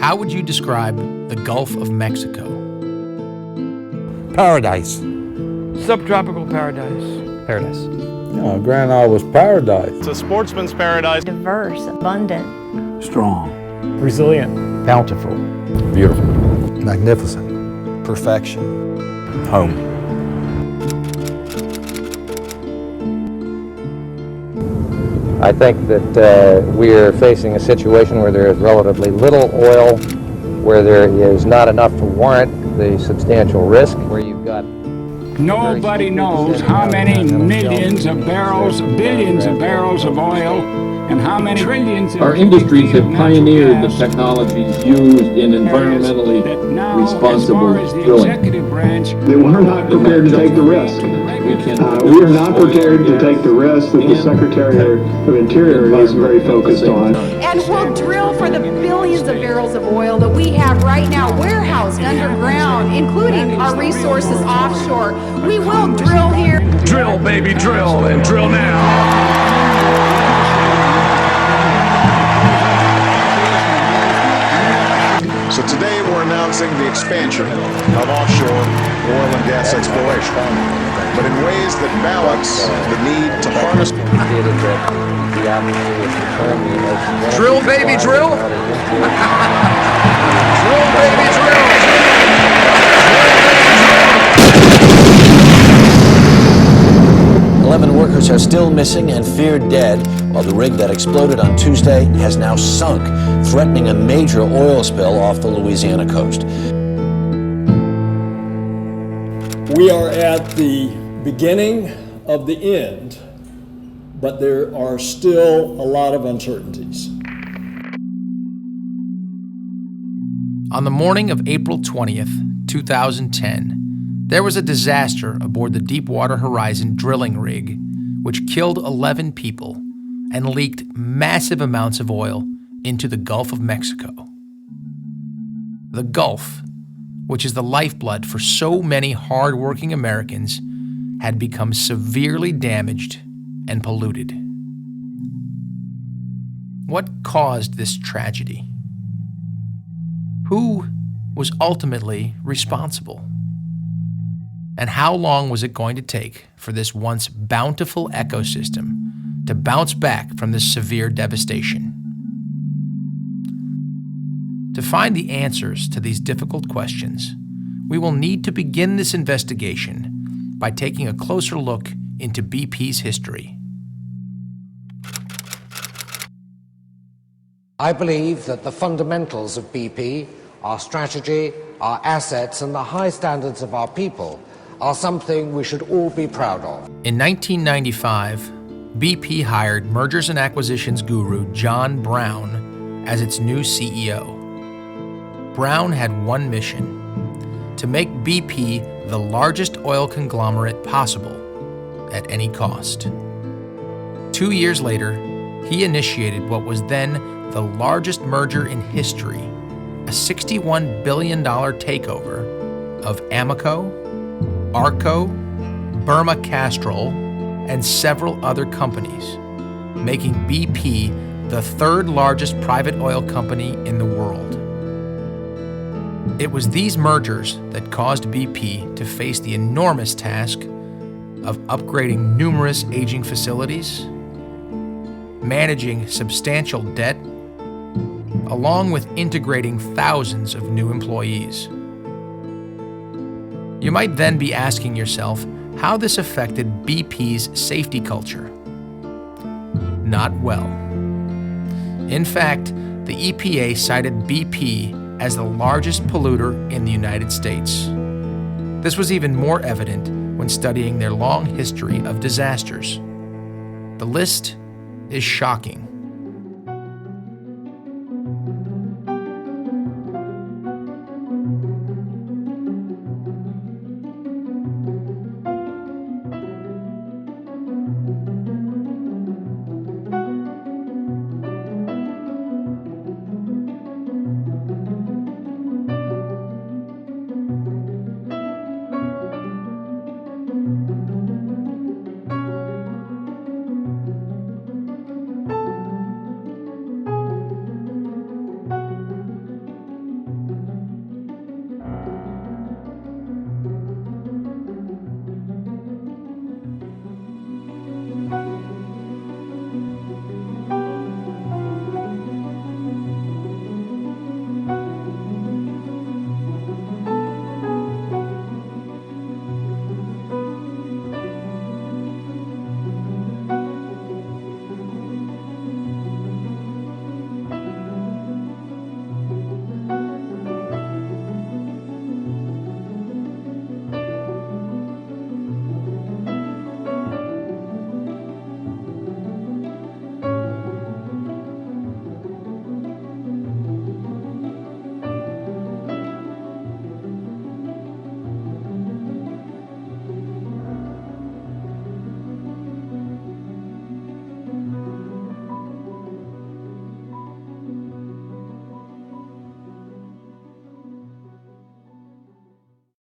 How would you describe the Gulf of Mexico? Paradise. Subtropical paradise. Paradise. Grand Isle was paradise. It's a sportsman's paradise. Diverse, abundant. Strong. Resilient. Bountiful. Beautiful. Magnificent. Perfection. Home. I think that we are facing a situation where there is relatively little oil, where there is not enough to warrant the substantial risk, where you've got... Nobody knows how many millions of barrels, billions of barrels of oil, and how many trillions of... Our industries have pioneered the technologies used in environmentally responsible drilling. Branch, they were not prepared to take the risk. We are not prepared to take the risk that the Secretary of Interior is very focused on. And we'll drill for the billions of barrels of oil that we have right now warehoused underground, including our resources offshore. We will drill here. Drill, baby, drill, and drill now. So today we're announcing the expansion of offshore oil and gas exploration, but in ways that balance the need to harness. Drill, baby, drill. Drill, baby, drill. 11 workers are still missing and feared dead, while the rig that exploded on Tuesday has now sunk, threatening a major oil spill off the Louisiana coast. We are at the beginning of the end, but there are still a lot of uncertainties. On the morning of April 20th, 2010, there was a disaster aboard the Deepwater Horizon drilling rig, which killed 11 people and leaked massive amounts of oil into the Gulf of Mexico. The Gulf, which is the lifeblood for so many hard-working Americans, had become severely damaged and polluted. What caused this tragedy? Who was ultimately responsible? And how long was it going to take for this once bountiful ecosystem to bounce back from this severe devastation? To find the answers to these difficult questions, we will need to begin this investigation by taking a closer look into BP's history. I believe that the fundamentals of BP, our strategy, our assets, and the high standards of our people are something we should all be proud of. In 1995, BP hired mergers and acquisitions guru John Brown as its new CEO. Brown had one mission: to make BP the largest oil conglomerate possible at any cost. 2 years later, he initiated what was then the largest merger in history, a $61 billion takeover of Amoco, Arco, Burma Castrol, and several other companies, making BP the third largest private oil company in the world. It was these mergers that caused BP to face the enormous task of upgrading numerous aging facilities, managing substantial debt, along with integrating thousands of new employees. You might then be asking yourself how this affected BP's safety culture. Not well. In fact, the EPA cited BP as the largest polluter in the United States. This was even more evident when studying their long history of disasters. The list is shocking.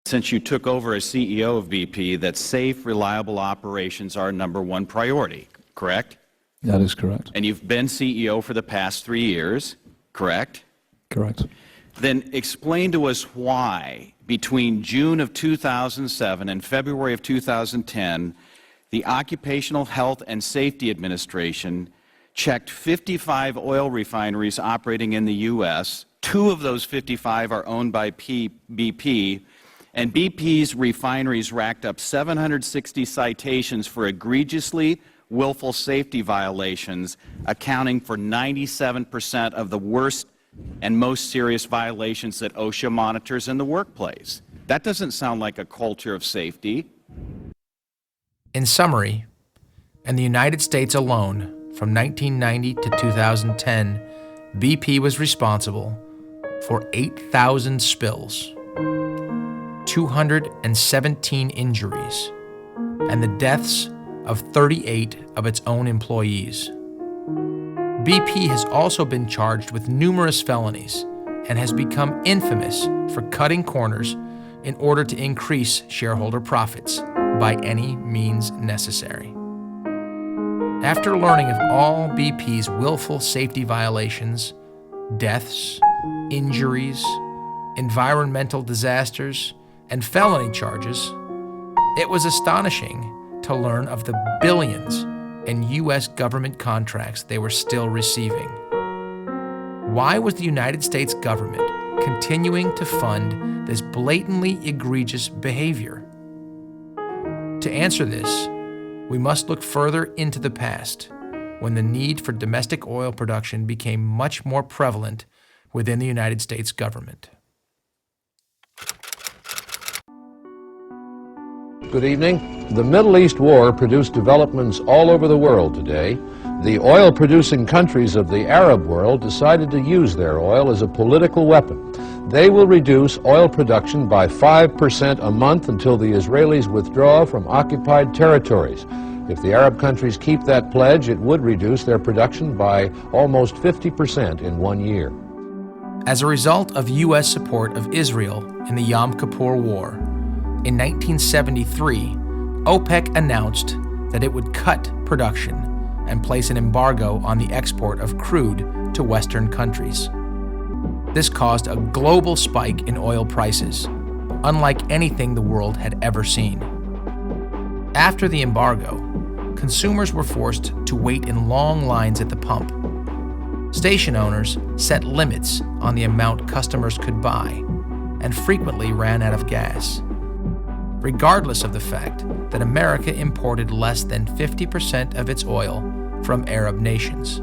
since you took over as CEO of BP, that safe, reliable operations are number one priority, correct? That is correct. And you've been CEO for the past 3 years, correct? Correct. Then explain to us why, between June of 2007 and February of 2010, the Occupational Health and Safety Administration checked 55 oil refineries operating in the U.S. 2 of those 55 are owned by BP, and BP's refineries racked up 760 citations for egregiously willful safety violations, accounting for 97% of the worst and most serious violations that OSHA monitors in the workplace. That doesn't sound like a culture of safety. In summary, in the United States alone, from 1990 to 2010, BP was responsible for 8,000 spills, 217 injuries, and the deaths of 38 of its own employees. BP has also been charged with numerous felonies and has become infamous for cutting corners in order to increase shareholder profits by any means necessary. After learning of all BP's willful safety violations, deaths, injuries, environmental disasters, and felony charges, it was astonishing to learn of the billions in U.S. government contracts they were still receiving. Why was the United States government continuing to fund this blatantly egregious behavior? To answer this, we must look further into the past, when the need for domestic oil production became much more prevalent within the United States government. Good evening. The Middle East War produced developments all over the world today. The oil-producing countries of the Arab world decided to use their oil as a political weapon. They will reduce oil production by 5% a month until the Israelis withdraw from occupied territories. If the Arab countries keep that pledge, it would reduce their production by almost 50% in 1 year. As a result of U.S. support of Israel in the Yom Kippur War, in 1973, OPEC announced that it would cut production and place an embargo on the export of crude to Western countries. This caused a global spike in oil prices, unlike anything the world had ever seen. After the embargo, consumers were forced to wait in long lines at the pump. Station owners set limits on the amount customers could buy and frequently ran out of gas, regardless of the fact that America imported less than 50% of its oil from Arab nations.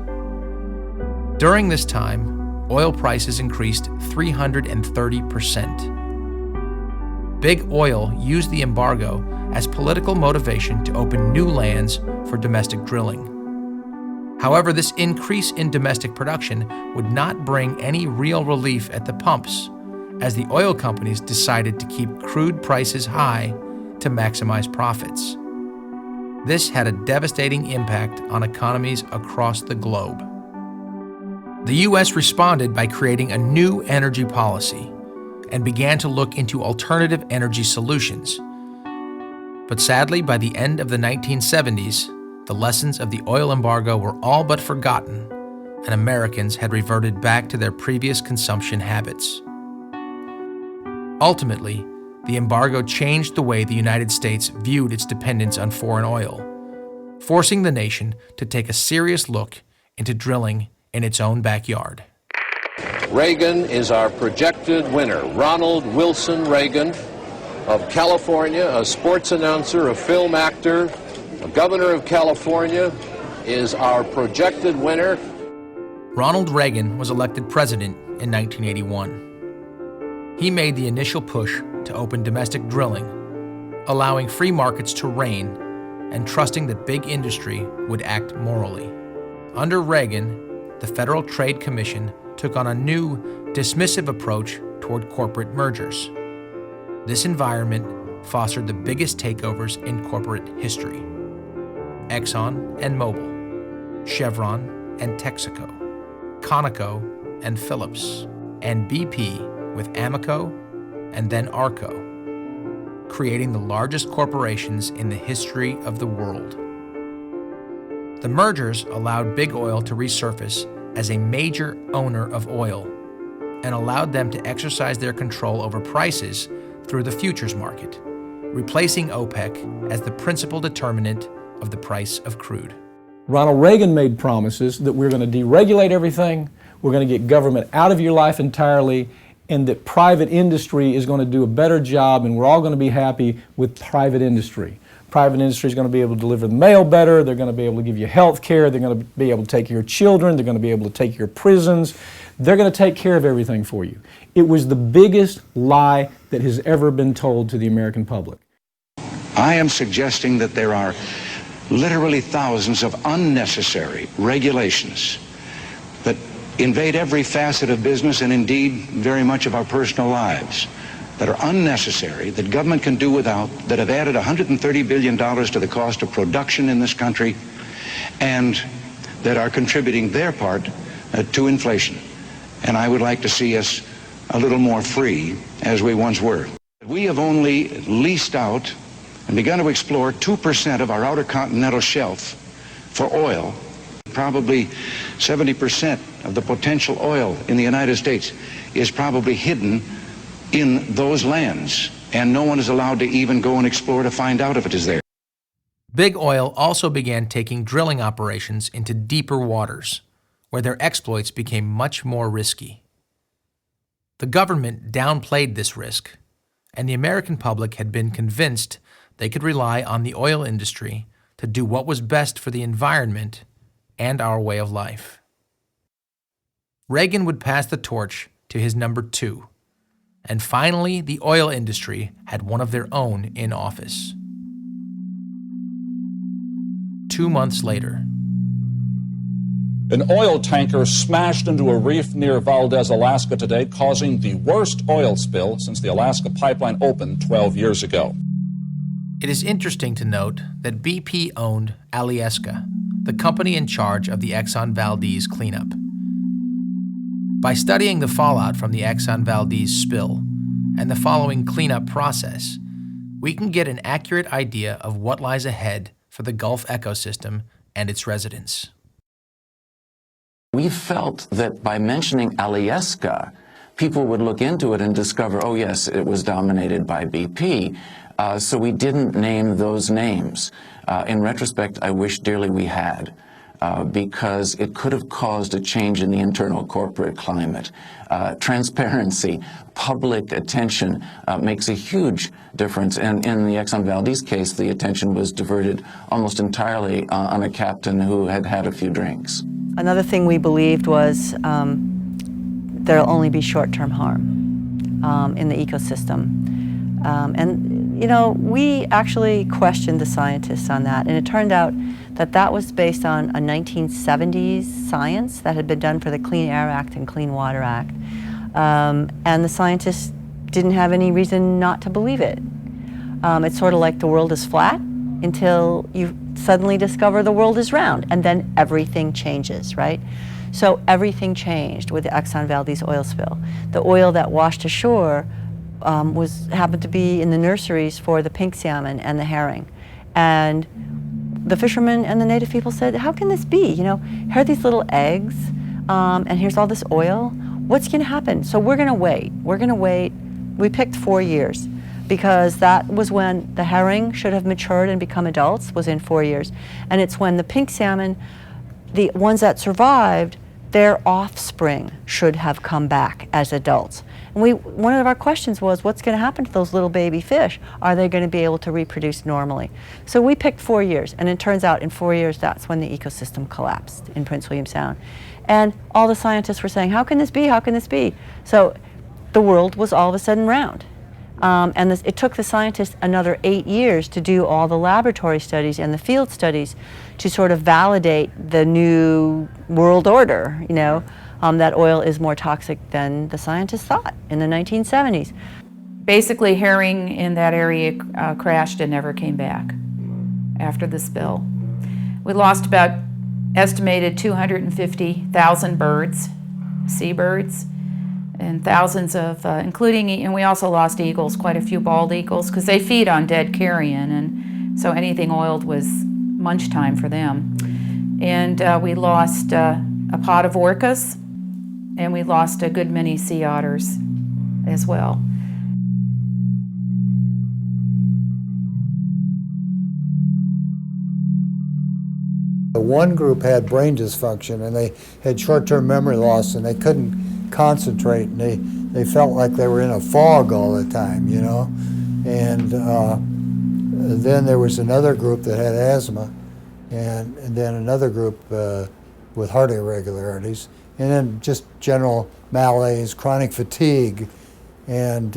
During this time, oil prices increased 330%. Big Oil used the embargo as political motivation to open new lands for domestic drilling. However, this increase in domestic production would not bring any real relief at the pumps, as the oil companies decided to keep crude prices high to maximize profits. This had a devastating impact on economies across the globe. The U.S. responded by creating a new energy policy and began to look into alternative energy solutions. But sadly, by the end of the 1970s, the lessons of the oil embargo were all but forgotten, and Americans had reverted back to their previous consumption habits. Ultimately, the embargo changed the way the United States viewed its dependence on foreign oil, forcing the nation to take a serious look into drilling in its own backyard. Reagan is our projected winner. Ronald Wilson Reagan of California, a sports announcer, a film actor, a governor of California, is our projected winner. Ronald Reagan was elected president in 1981. He made the initial push to open domestic drilling, allowing free markets to reign and trusting that big industry would act morally. Under Reagan, the Federal Trade Commission took on a new, dismissive approach toward corporate mergers. This environment fostered the biggest takeovers in corporate history: Exxon and Mobil, Chevron and Texaco, Conoco and Phillips, and BP with Amoco and then Arco. creating the largest corporations in the history of the world. The mergers allowed big oil to resurface as a major owner of oil and allowed them to exercise their control over prices through the futures market, replacing OPEC as the principal determinant of the price of crude. Ronald Reagan made promises that we're going to deregulate everything, we're going to get government out of your life entirely, and that private industry is going to do a better job, and we're all going to be happy with private industry. Private industry is going to be able to deliver the mail better, they're going to be able to give you health care, they're going to be able to take your children, they're going to be able to take your prisons, they're going to take care of everything for you. It was the biggest lie that has ever been told to the American public. I am suggesting that there are literally thousands of unnecessary regulations that invade every facet of business and indeed very much of our personal lives, that are unnecessary, that government can do without, that have added $130 billion to the cost of production in this country, and that are contributing their part to inflation. And I would like to see us a little more free as we once were. We have only leased out and begun to explore 2% of our outer continental shelf for oil. Probably 70% of the potential oil in the United States is probably hidden in those lands, and no one is allowed to even go and explore to find out if it is there. Big Oil also began taking drilling operations into deeper waters, where their exploits became much more risky. The government downplayed this risk, and the American public had been convinced they could rely on the oil industry to do what was best for the environment and our way of life. Reagan would pass the torch to his number 2, and finally the oil industry had one of their own in office. 2 months later, an oil tanker smashed into a reef near Valdez, Alaska today, causing the worst oil spill since the Alaska pipeline opened 12 years ago. It is interesting to note that BP owned Alyeska, the company in charge of the Exxon Valdez cleanup. By studying the fallout from the Exxon Valdez spill and the following cleanup process, we can get an accurate idea of what lies ahead for the Gulf ecosystem and its residents. We felt that by mentioning Alyeska, people would look into it and discover, oh yes, it was dominated by BP. So we didn't name those names. In retrospect, I wish dearly we had, because it could have caused a change in the internal corporate climate. Transparency, public attention makes a huge difference. And in the Exxon Valdez case, the attention was diverted almost entirely on a captain who had had a few drinks. Another thing we believed was there'll only be short-term harm in the ecosystem. And, you know, we actually questioned the scientists on that, and it turned out that that was based on a 1970s science that had been done for the Clean Air Act and Clean Water Act. And the scientists didn't have any reason not to believe it. It's sort of like the world is flat until you suddenly discover the world is round, and then everything changes, right? So everything changed with the Exxon Valdez oil spill. The oil that washed ashore happened to be in the nurseries for the pink salmon and the herring. And the fishermen and the native people said, how can this be? You know, here are these little eggs, and here's all this oil. What's going to happen? So we're going to wait. We're going to wait. We picked 4 years because that was when the herring should have matured and become adults, was in 4 years. And it's when the pink salmon, the ones that survived, their offspring should have come back as adults. And one of our questions was, what's going to happen to those little baby fish? Are they going to be able to reproduce normally? So we picked 4 years, and it turns out in 4 years, that's when the ecosystem collapsed in Prince William Sound. And all the scientists were saying, how can this be? How can this be? So the world was all of a sudden round. And it took the scientists another 8 years to do all the laboratory studies and the field studies to sort of validate the new world order, you know, that oil is more toxic than the scientists thought in the 1970s. Basically, herring in that area crashed and never came back after the spill. We lost about estimated 250,000 birds, seabirds, And thousands of, and we also lost eagles, quite a few bald eagles, because they feed on dead carrion, and so anything oiled was munch time for them. And we lost a pod of orcas, and we lost a good many sea otters as well. One group had brain dysfunction, and they had short-term memory loss, and they couldn't concentrate, and they felt like they were in a fog all the time, you know. And then there was another group that had asthma, and then another group with heart irregularities, and then just general malaise, chronic fatigue, and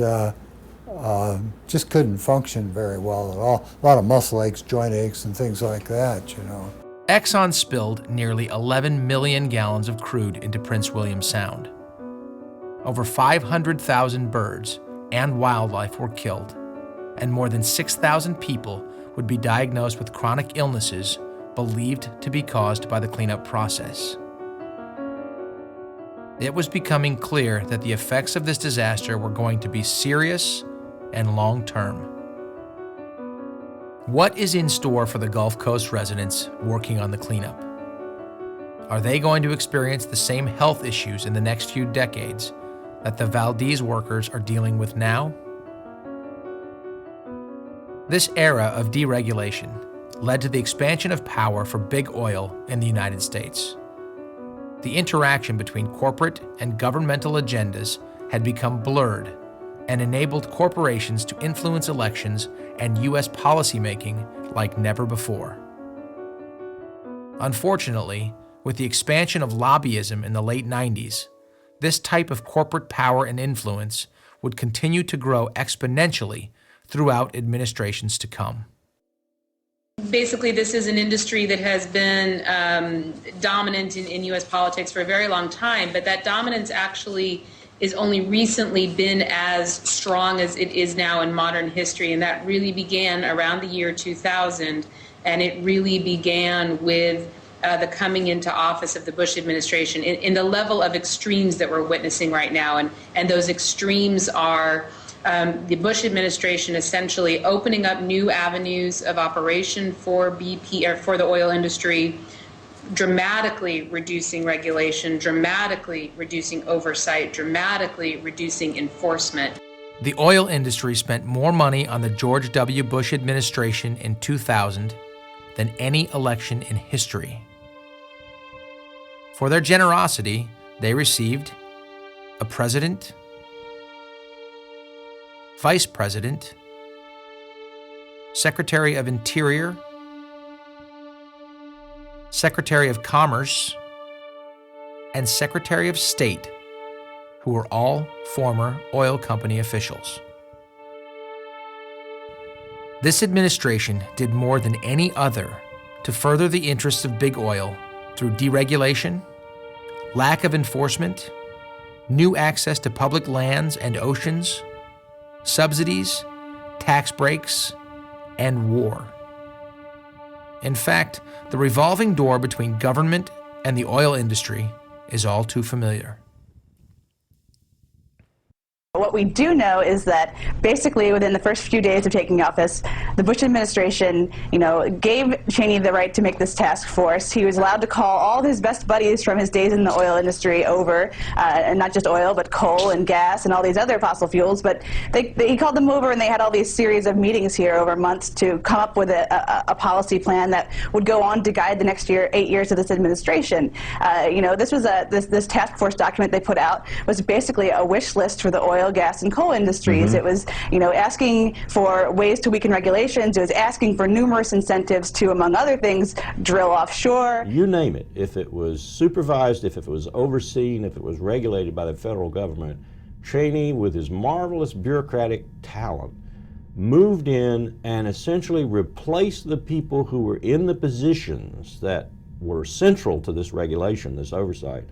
just couldn't function very well at all. A lot of muscle aches, joint aches, and things like that, you know. Exxon spilled nearly 11 million gallons of crude into Prince William Sound. Over 500,000 birds and wildlife were killed, and more than 6,000 people would be diagnosed with chronic illnesses believed to be caused by the cleanup process. It was becoming clear that the effects of this disaster were going to be serious and long-term. What is in store for the Gulf Coast residents working on the cleanup? Are they going to experience the same health issues in the next few decades that the Valdez workers are dealing with now? This era of deregulation led to the expansion of power for big oil in the United States. The interaction between corporate and governmental agendas had become blurred and enabled corporations to influence elections and U.S. policymaking like never before. Unfortunately, with the expansion of lobbyism in the late 90s, this type of corporate power and influence would continue to grow exponentially throughout administrations to come. Basically, this is an industry that has been dominant in U.S. politics for a very long time, but that dominance actually is only recently been as strong as it is now in modern history, and that really began around the year 2000, and it really began with the coming into office of the Bush administration in the level of extremes that we're witnessing right now, and those extremes are the Bush administration essentially opening up new avenues of operation for BP or for the oil industry, dramatically reducing regulation, dramatically reducing oversight, dramatically reducing enforcement. The oil industry spent more money on the George W. Bush administration in 2000 than any election in history. For their generosity, they received a president, vice president, secretary of Interior, Secretary of Commerce, and Secretary of State, who were all former oil company officials. This administration did more than any other to further the interests of big oil through deregulation, lack of enforcement, new access to public lands and oceans, subsidies, tax breaks, and war. In fact, the revolving door between government and the oil industry is all too familiar. What we do know is that basically within the first few days of taking office, the Bush administration, gave Cheney the right to make this task force. He was allowed to call all of his best buddies from his days in the oil industry over, and not just oil, but coal and gas and all these other fossil fuels. But he called them over, and they had all these series of meetings here over months to come up with a policy plan that would go on to guide the next 8 years of this administration. This was this task force document they put out was basically a wish list for the oil, gas, and coal industries. It was, asking for ways to weaken regulations. It was asking for numerous incentives to, among other things, drill offshore. You name it. If it was supervised, if it was overseen, if it was regulated by the federal government, Cheney, with his marvelous bureaucratic talent, moved in and essentially replaced the people who were in the positions that were central to this regulation, this oversight,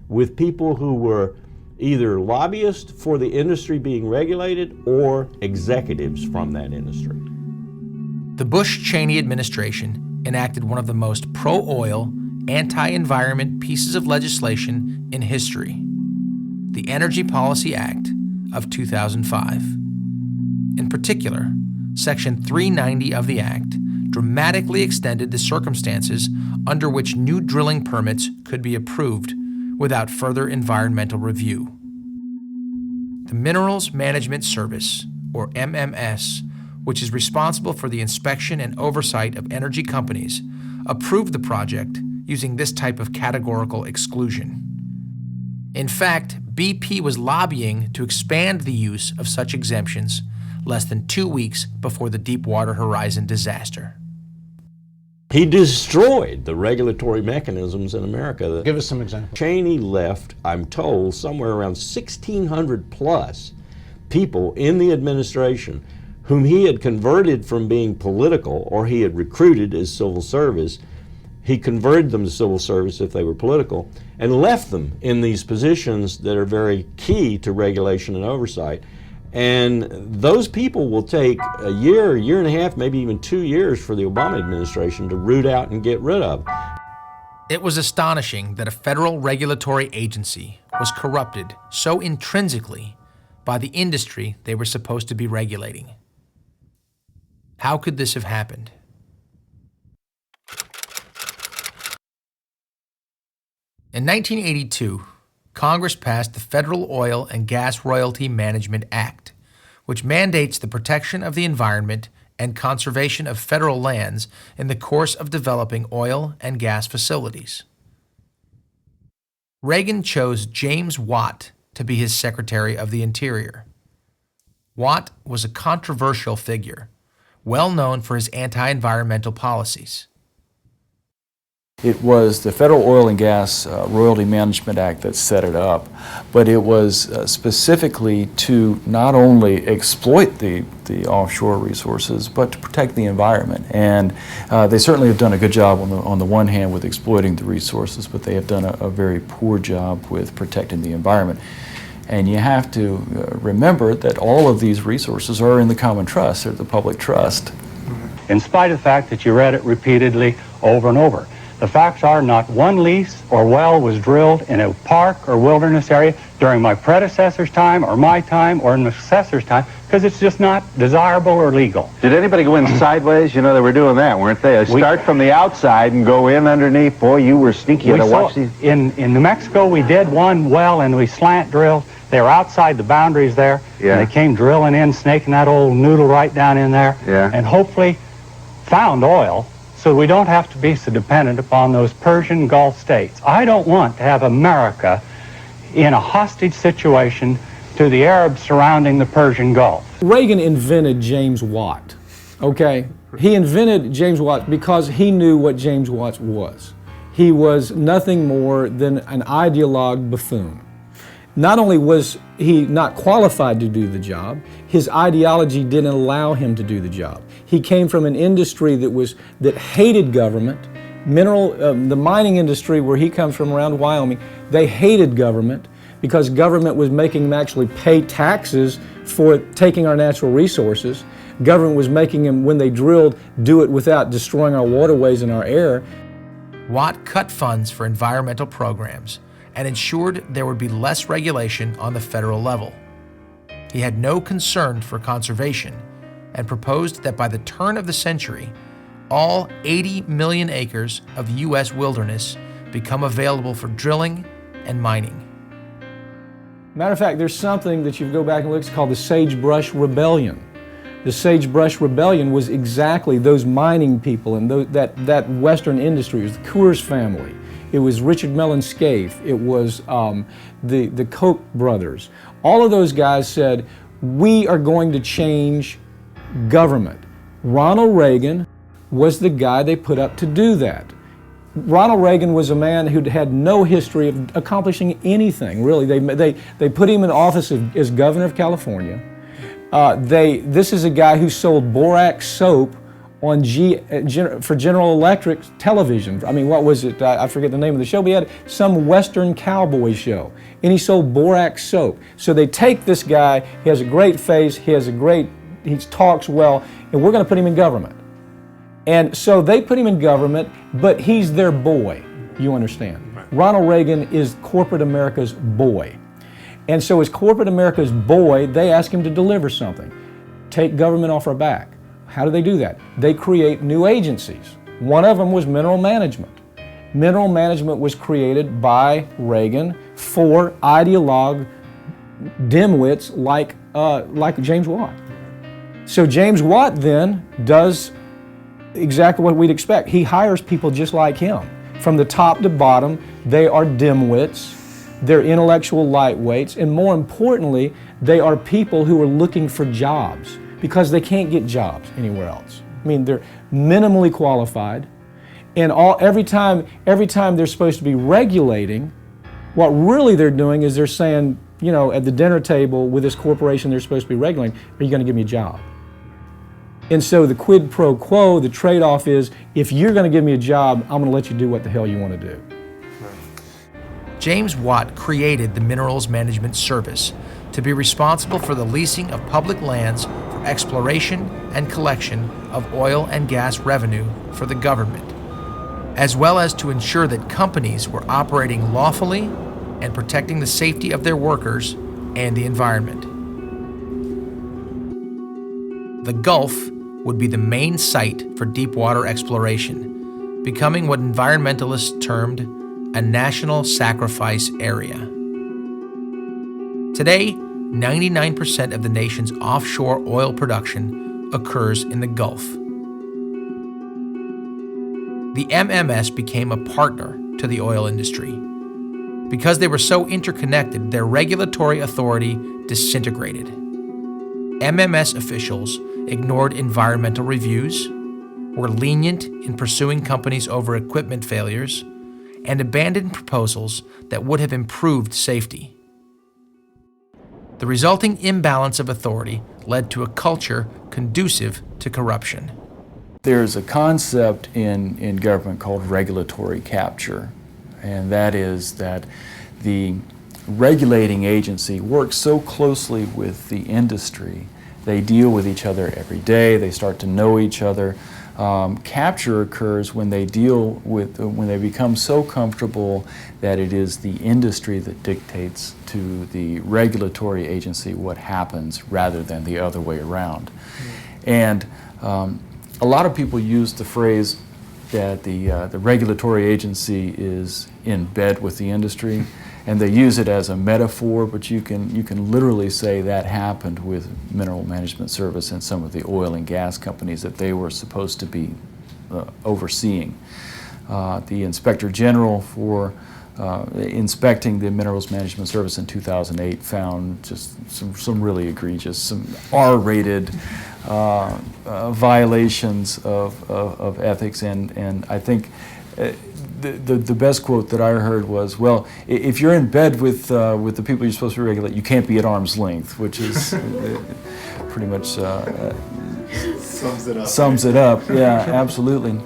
with people who were either lobbyists for the industry being regulated or executives from that industry. The Bush-Cheney administration enacted one of the most pro-oil, anti-environment pieces of legislation in history. the Energy Policy Act of 2005. In particular, Section 390 of the Act dramatically extended the circumstances under which new drilling permits could be approved without further environmental review. The Minerals Management Service, or MMS, which is responsible for the inspection and oversight of energy companies, approved the project using this type of categorical exclusion. In fact, BP was lobbying to expand the use of such exemptions less than 2 weeks before the Deepwater Horizon disaster. He destroyed the regulatory mechanisms in America. Give us some examples. Cheney left, I'm told, somewhere around 1,600 plus people in the administration whom he had converted from being political, or he had recruited as civil service. He converted them to civil service if they were political, and left them in these positions that are very key to regulation and oversight. And those people will take a year and a half, maybe even 2 years for the Obama administration to root out and get rid of. It was astonishing that a federal regulatory agency was corrupted so intrinsically by the industry they were supposed to be regulating. How could this have happened? In 1982, Congress passed the Federal Oil and Gas Royalty Management Act, which mandates the protection of the environment and conservation of federal lands in the course of developing oil and gas facilities. Reagan chose James Watt to be his Secretary of the Interior. Watt was a controversial figure, well known for his anti-environmental policies. It was the Federal Oil and Gas Royalty Management Act that set it up, but it was specifically to not only exploit the offshore resources, but to protect the environment. And they certainly have done a good job on the one hand with exploiting the resources, but they have done a very poor job with protecting the environment. And you have to remember that all of these resources are in the common trust, they're the public trust. In spite of the fact that you read it repeatedly over and over. The facts are not one lease or well was drilled in a park or wilderness area during my predecessor's time or my time or in the successor's time, because it's just not desirable or legal. Did anybody go in sideways? You know, they were doing that, weren't they? Start from the outside and go in underneath. Boy, you were sneaky to watch these. In New Mexico, we did one well and we slant drilled. They were outside the boundaries there. Yeah. And they came drilling in, snaking that old noodle right down in there. Yeah. And hopefully found oil, so we don't have to be so dependent upon those Persian Gulf states. I don't want to have America in a hostage situation to the Arabs surrounding the Persian Gulf. Reagan invented James Watt, okay? He invented James Watt because he knew what James Watt was. He was nothing more than an ideologue buffoon. Not only was he not qualified to do the job, his ideology didn't allow him to do the job. He came from an industry that hated government. The mining industry where he comes from around Wyoming, they hated government because government was making them actually pay taxes for taking our natural resources. Government was making them, when they drilled, do it without destroying our waterways and our air. Watt cut funds for environmental programs and ensured there would be less regulation on the federal level. He had no concern for conservation and proposed that by the turn of the century, all 80 million acres of U.S. wilderness become available for drilling and mining. Matter of fact, there's something that you go back and look, it's called the Sagebrush Rebellion. The Sagebrush Rebellion was exactly those mining people and that Western industry. It was the Coors family. It was Richard Mellon Scaife. It was the Koch brothers. All of those guys said, we are going to change government. Ronald Reagan was the guy they put up to do that. Ronald Reagan was a man who had no history of accomplishing anything, really. They put him in office as governor of California. This is a guy who sold borax soap on for General Electric television. I mean, what was it? I forget the name of the show, but he had some Western cowboy show, and he sold borax soap. So they take this guy, he has a great face, he talks well, and we're going to put him in government. And so they put him in government, but he's their boy, you understand. Ronald Reagan is corporate America's boy. And so as corporate America's boy, they ask him to deliver something. Take government off our back. How do they do that? They create new agencies. One of them was mineral management. Mineral management was created by Reagan for ideologue dimwits like James Watt. So James Watt then does exactly what we'd expect. He hires people just like him. From the top to bottom, they are dimwits, they're intellectual lightweights, and more importantly, they are people who are looking for jobs because they can't get jobs anywhere else. I mean, they're minimally qualified, and every time they're supposed to be regulating, what really they're doing is they're saying, you know, at the dinner table with this corporation they're supposed to be regulating, are you going to give me a job? And so the quid pro quo, the trade-off is, if you're going to give me a job, I'm going to let you do what the hell you want to do. James Watt created the Minerals Management Service to be responsible for the leasing of public lands for exploration and collection of oil and gas revenue for the government, as well as to ensure that companies were operating lawfully and protecting the safety of their workers and the environment. The Gulf would be the main site for deepwater exploration, becoming what environmentalists termed a national sacrifice area. Today, 99% of the nation's offshore oil production occurs in the Gulf. The MMS became a partner to the oil industry. Because they were so interconnected, their regulatory authority disintegrated. MMS officials ignored environmental reviews, were lenient in pursuing companies over equipment failures, and abandoned proposals that would have improved safety. The resulting imbalance of authority led to a culture conducive to corruption. There's a concept in government called regulatory capture, and that is that the regulating agency works so closely with the industry. They deal with each other every day, they start to know each other. Capture occurs when they when they become so comfortable that it is the industry that dictates to the regulatory agency what happens rather than the other way around. And a lot of people use the phrase that the regulatory agency is in bed with the industry, and they use it as a metaphor, but you can literally say that happened with Mineral Management Service and some of the oil and gas companies that they were supposed to be overseeing. The Inspector General for inspecting the Minerals Management Service in 2008 found just some really egregious, some R-rated violations of ethics, and I think the best quote that I heard was, well, if you're in bed with the people you're supposed to regulate, you can't be at arm's length, which is pretty much sums it up. Yeah, absolutely.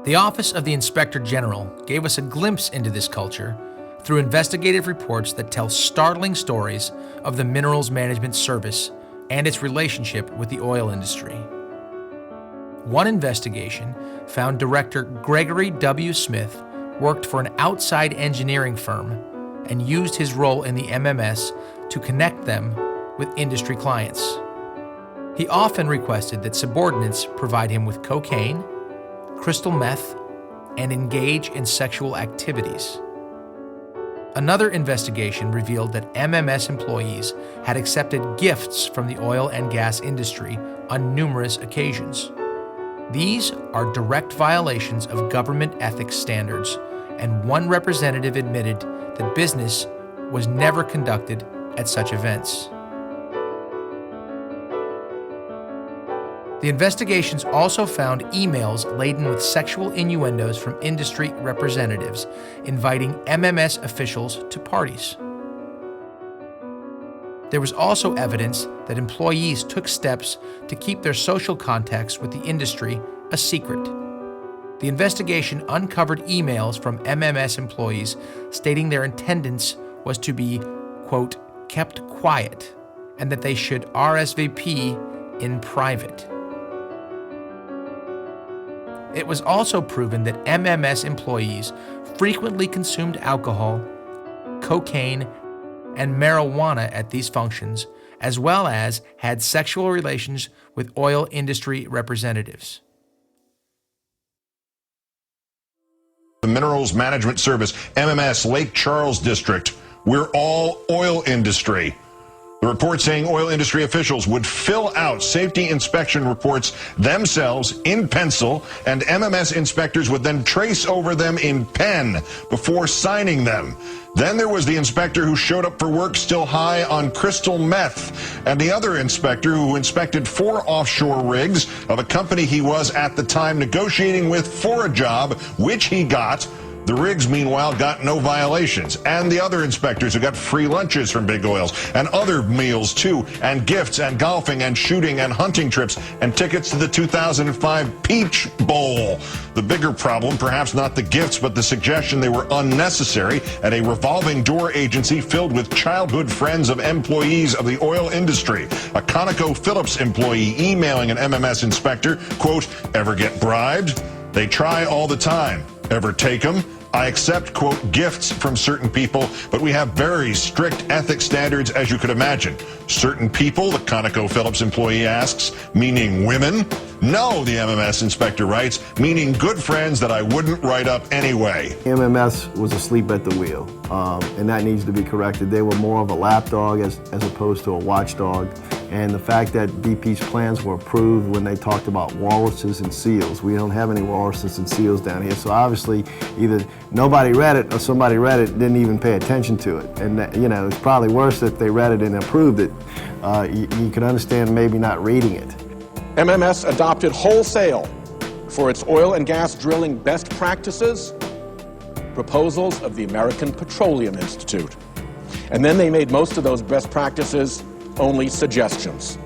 The Office of the Inspector General gave us a glimpse into this culture through investigative reports that tell startling stories of the Minerals Management Service and its relationship with the oil industry. One investigation found Director Gregory W. Smith worked for an outside engineering firm and used his role in the MMS to connect them with industry clients. He often requested that subordinates provide him with cocaine, crystal meth, and engage in sexual activities. Another investigation revealed that MMS employees had accepted gifts from the oil and gas industry on numerous occasions. These are direct violations of government ethics standards, and one representative admitted that business was never conducted at such events. The investigations also found emails laden with sexual innuendos from industry representatives inviting MMS officials to parties. There was also evidence that employees took steps to keep their social contacts with the industry a secret. The investigation uncovered emails from MMS employees stating their attendance was to be, quote, kept quiet, and that they should RSVP in private. It was also proven that MMS employees frequently consumed alcohol, cocaine, and marijuana at these functions, as well as had sexual relations with oil industry representatives. The Minerals Management Service, MMS, Lake Charles District, we're all oil industry. The report saying oil industry officials would fill out safety inspection reports themselves in pencil, and MMS inspectors would then trace over them in pen before signing them. Then there was the inspector who showed up for work still high on crystal meth, and the other inspector who inspected 4 offshore rigs of a company he was at the time negotiating with for a job, which he got. The rigs, meanwhile, got no violations. And the other inspectors who got free lunches from Big Oils, and other meals, too, and gifts, and golfing, and shooting, and hunting trips, and tickets to the 2005 Peach Bowl. The bigger problem, perhaps not the gifts, but the suggestion they were unnecessary at a revolving door agency filled with childhood friends of employees of the oil industry. A ConocoPhillips employee emailing an MMS inspector, quote, "Ever get bribed? They try all the time. Ever take them? I accept, quote, gifts from certain people, but we have very strict ethics standards, as you could imagine. Certain people, the ConocoPhillips employee asks, meaning women? No, the MMS inspector writes, meaning good friends that I wouldn't write up anyway." MMS was asleep at the wheel, and that needs to be corrected. They were more of a lapdog as opposed to a watchdog. And the fact that BP's plans were approved when they talked about walruses and seals. We don't have any walruses and seals down here, so obviously either nobody read it or somebody read it, didn't even pay attention to it. And that, you know, it's probably worse if they read it and approved it. You could understand maybe not reading it. MMS adopted wholesale for its oil and gas drilling best practices proposals of the American Petroleum Institute. And then they made most of those best practices only suggestions.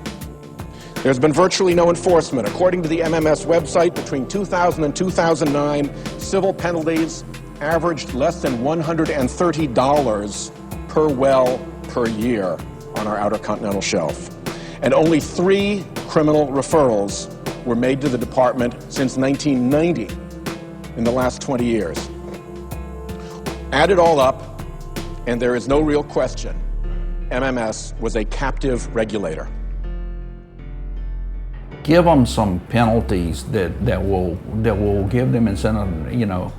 There's been virtually no enforcement. According to the MMS website, between 2000 and 2009, civil penalties averaged less than $130 per well per year on our outer continental shelf. And only 3 criminal referrals were made to the department since 1990 in the last 20 years. Add it all up, and there is no real question MMS was a captive regulator. Give them some penalties that will give them incentive, you know,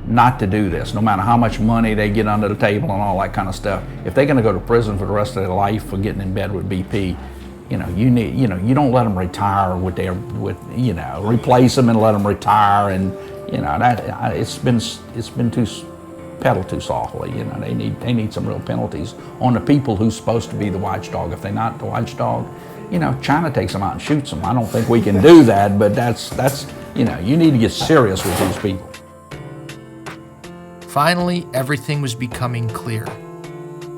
not to do this, no matter how much money they get under the table and all that kind of stuff. If they're going to go to prison for the rest of their life for getting in bed with BP, you know, you don't let them retire replace them and let them retire, and you know that it's been too pedal too softly. You know, they need some real penalties on the people who's supposed to be the watchdog. If they're not the watchdog, you know, China takes them out and shoots them. I don't think we can do that, but that's you know, you need to get serious with these people. Finally, everything was becoming clear.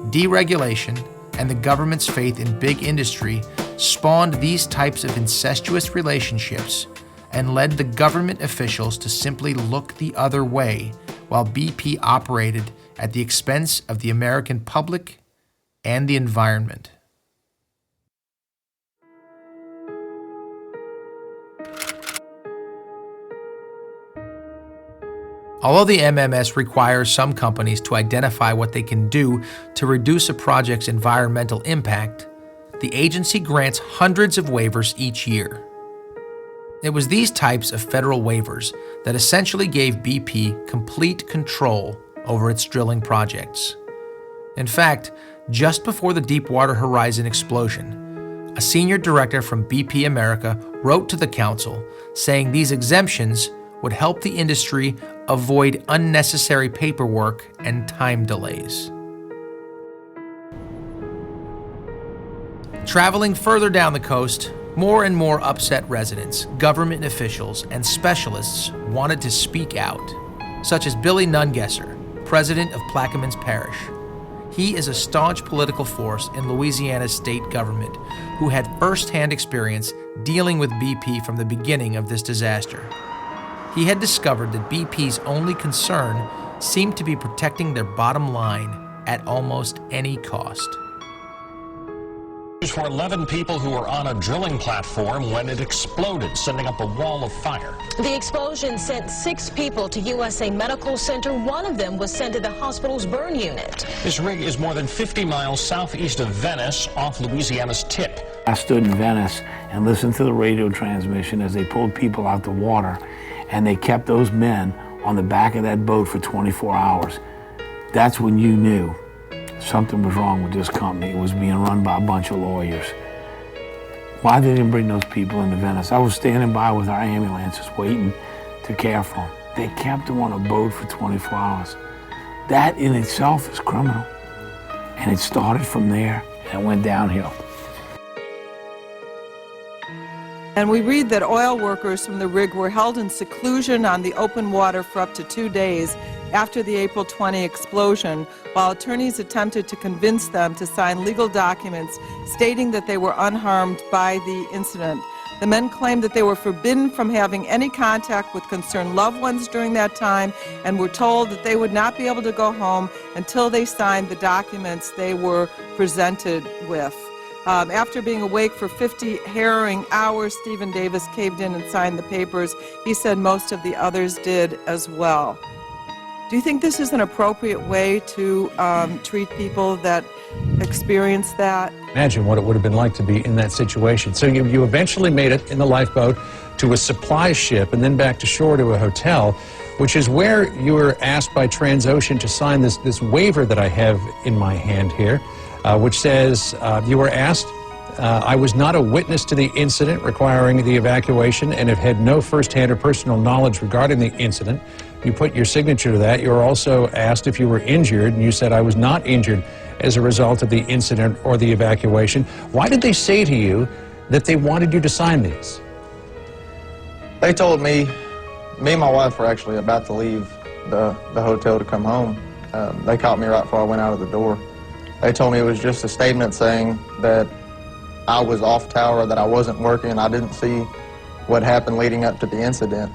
Deregulation and the government's faith in big industry spawned these types of incestuous relationships and led the government officials to simply look the other way while BP operated at the expense of the American public and the environment. Although the MMS requires some companies to identify what they can do to reduce a project's environmental impact, the agency grants hundreds of waivers each year. It was these types of federal waivers that essentially gave BP complete control over its drilling projects. In fact, just before the Deepwater Horizon explosion, a senior director from BP America wrote to the council saying these exemptions would help the industry avoid unnecessary paperwork and time delays. Traveling further down the coast, more and more upset residents, government officials, and specialists wanted to speak out, such as Billy Nungesser, president of Plaquemines Parish. He is a staunch political force in Louisiana's state government who had first-hand experience dealing with BP from the beginning of this disaster. He had discovered that BP's only concern seemed to be protecting their bottom line at almost any cost. rescues for 11 people who were on a drilling platform when it exploded, sending up a wall of fire. The explosion sent 6 people to USA Medical Center. One of them was sent to the hospital's burn unit. This rig is more than 50 miles southeast of Venice, off Louisiana's tip. I stood in Venice and listened to the radio transmission as they pulled people out the water, and they kept those men on the back of that boat for 24 hours. That's when you knew something was wrong with this company. It was being run by a bunch of lawyers. Why they didn't bring those people into Venice? I was standing by with our ambulances waiting to care for them. They kept them on a boat for 24 hours. That in itself is criminal. And it started from there and it went downhill. And we read that oil workers from the rig were held in seclusion on the open water for up to 2 days after the April 20 explosion, while attorneys attempted to convince them to sign legal documents stating that they were unharmed by the incident. The men claimed that they were forbidden from having any contact with concerned loved ones during that time and were told that they would not be able to go home until they signed the documents they were presented with. After being awake for 50 harrowing hours, Stephen Davis caved in and signed the papers. He said most of the others did as well. Do you think this is an appropriate way to treat people that experience that? Imagine what it would have been like to be in that situation. So you eventually made it in the lifeboat to a supply ship and then back to shore to a hotel, which is where you were asked by Transocean to sign this waiver that I have in my hand here, which says you were asked, I was not a witness to the incident requiring the evacuation and have had no firsthand or personal knowledge regarding the incident. You put your signature to that. You were also asked if you were injured, and you said, I was not injured as a result of the incident or the evacuation. Why did they say to you that they wanted you to sign these? They told me and my wife were actually about to leave the hotel to come home. They caught me right before I went out of the door. They told me it was just a statement saying that I was off tower, that I wasn't working, I didn't see what happened leading up to the incident.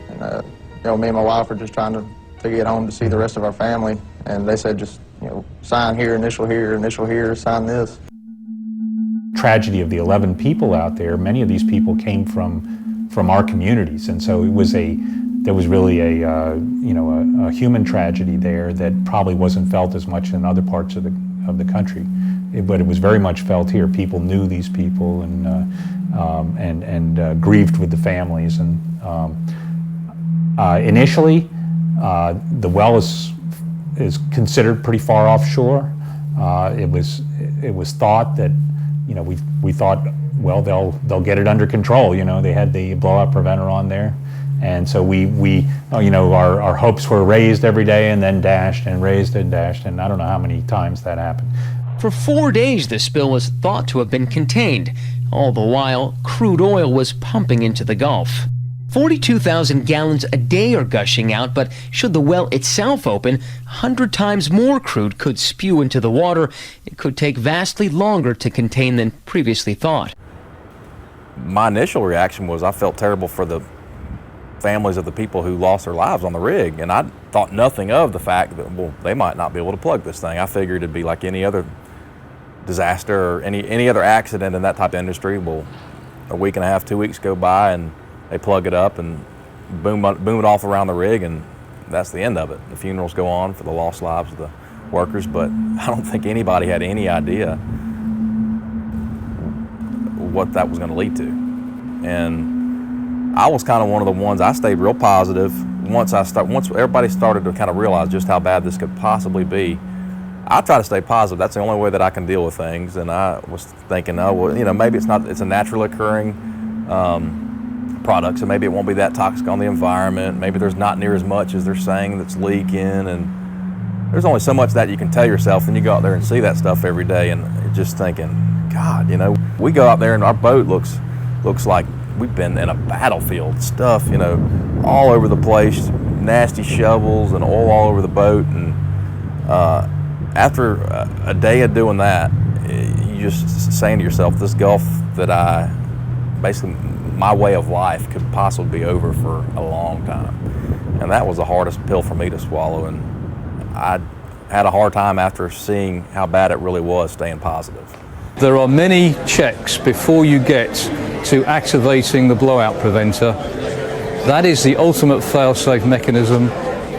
And, me and my wife were just trying to get home to see the rest of our family, and they said just, sign here, initial here, sign this. Tragedy of the 11 people out there, many of these people came from our communities, and so there was really a human tragedy there that probably wasn't felt as much in other parts of the country, but it was very much felt here. People knew these people and grieved with the families. And initially, the well is considered pretty far offshore. It was thought that we thought, well, they'll get it under control. They had the blowout preventer on there. And so our hopes were raised every day and then dashed and raised and dashed, and I don't know how many times that happened. For 4 days, the spill was thought to have been contained. All the while, crude oil was pumping into the Gulf. 42,000 gallons a day are gushing out, but should the well itself open, 100 times more crude could spew into the water. It could take vastly longer to contain than previously thought. My initial reaction was I felt terrible for the families of the people who lost their lives on the rig, and I thought nothing of the fact that, well, they might not be able to plug this thing. I figured it'd be like any other disaster or any other accident in that type of industry. Well, a week and a half, 2 weeks go by, and they plug it up and boom it off around the rig, and that's the end of it. The funerals go on for the lost lives of the workers, but I don't think anybody had any idea what that was going to lead to. And I was kind of one of the ones, I stayed real positive. Once everybody started to kind of realize just how bad this could possibly be, I try to stay positive. That's the only way that I can deal with things. And I was thinking, oh, well, maybe it's a naturally occurring product, so maybe it won't be that toxic on the environment. Maybe there's not near as much as they're saying that's leaking, and there's only so much that you can tell yourself, and you go out there and see that stuff every day, and you're just thinking, God, we go out there and our boat looks like we've been in a battlefield. Stuff, all over the place, nasty shovels and oil all over the boat, and after a day of doing that, you just saying to yourself, this Gulf that basically my way of life could possibly be over for a long time. And that was the hardest pill for me to swallow, and I had a hard time after seeing how bad it really was staying positive. There are many checks before you get to activating the blowout preventer. That is the ultimate fail-safe mechanism,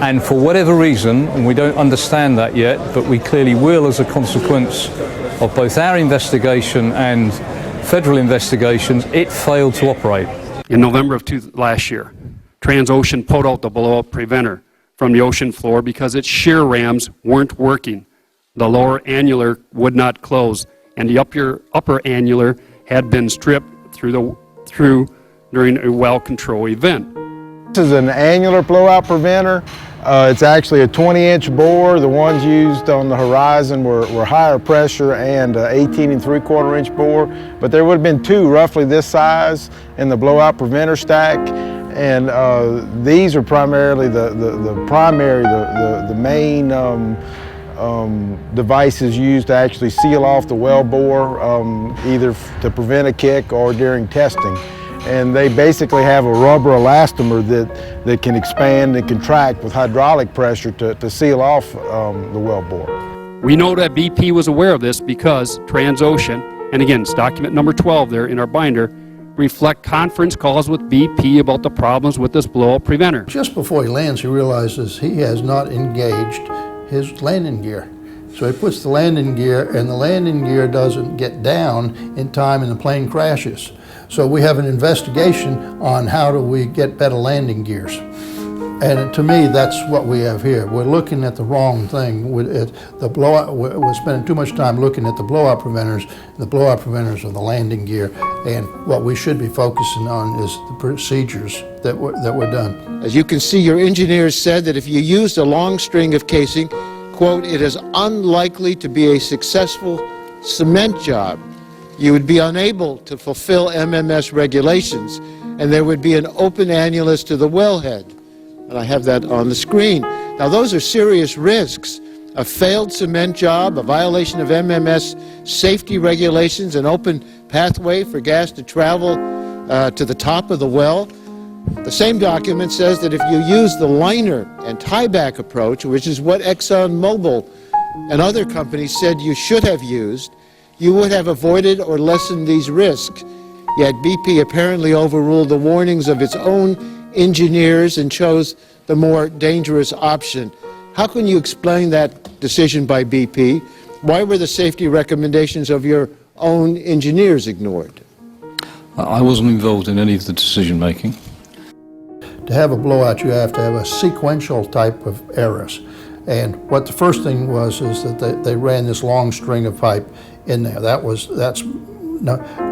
and for whatever reason, and we don't understand that yet, but we clearly will as a consequence of both our investigation and federal investigations, it failed to operate. In November of last year, Transocean pulled out the blowout preventer from the ocean floor because its shear rams weren't working. The lower annular would not close, and the upper annular had been stripped through during a well control event. This is an annular blowout preventer. It's actually a 20-inch bore. The ones used on the Horizon were higher pressure and 18 3/4 inch bore, but there would have been two roughly this size in the blowout preventer stack, and these are primarily the main devices used to actually seal off the well bore, either to prevent a kick or during testing. And they basically have a rubber elastomer that can expand and contract with hydraulic pressure to seal off the well bore. We know that BP was aware of this because Transocean, and again, it's document number 12 there in our binder, reflect conference calls with BP about the problems with this blowout preventer. Just before he lands, he realizes he has not engaged his landing gear. So he puts the landing gear, and the landing gear doesn't get down in time and the plane crashes. So we have an investigation on how do we get better landing gears. And to me, that's what we have here. We're looking at the wrong thing. We're spending too much time looking at the blowout preventers. The blowout preventers are the landing gear. And what we should be focusing on is the procedures that were done. As you can see, your engineers said that if you used a long string of casing, quote, it is unlikely to be a successful cement job. You would be unable to fulfill MMS regulations, and there would be an open annulus to the wellhead. And I have that on the screen. Now, those are serious risks. A failed cement job, a violation of MMS safety regulations, an open pathway for gas to travel to the top of the well. The same document says that if you use the liner and tieback approach, which is what ExxonMobil and other companies said you should have used, you would have avoided or lessened these risks. Yet BP apparently overruled the warnings of its own engineers and chose the more dangerous option. How can you explain that decision by BP? Why were the safety recommendations of your own engineers ignored? I wasn't involved in any of the decision making. To have a blowout, you have to have a sequential type of errors. And what the first thing was is that they ran this long string of pipe in there.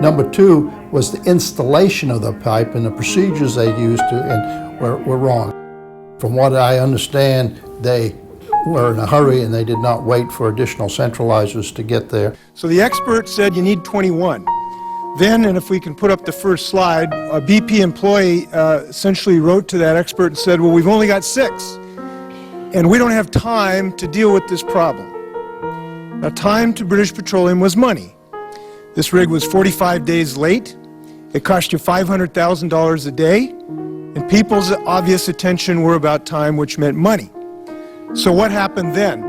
Number two was the installation of the pipe, and the procedures they used were wrong. From what I understand, they were in a hurry and they did not wait for additional centralizers to get there. So the expert said you need 21. Then, and if we can put up the first slide, a BP employee essentially wrote to that expert and said, well, we've only got 6, and we don't have time to deal with this problem. Now, time to British Petroleum was money. This rig was 45 days late. It cost you $500,000 a day, and people's obvious attention were about time, which meant money. So what happened then?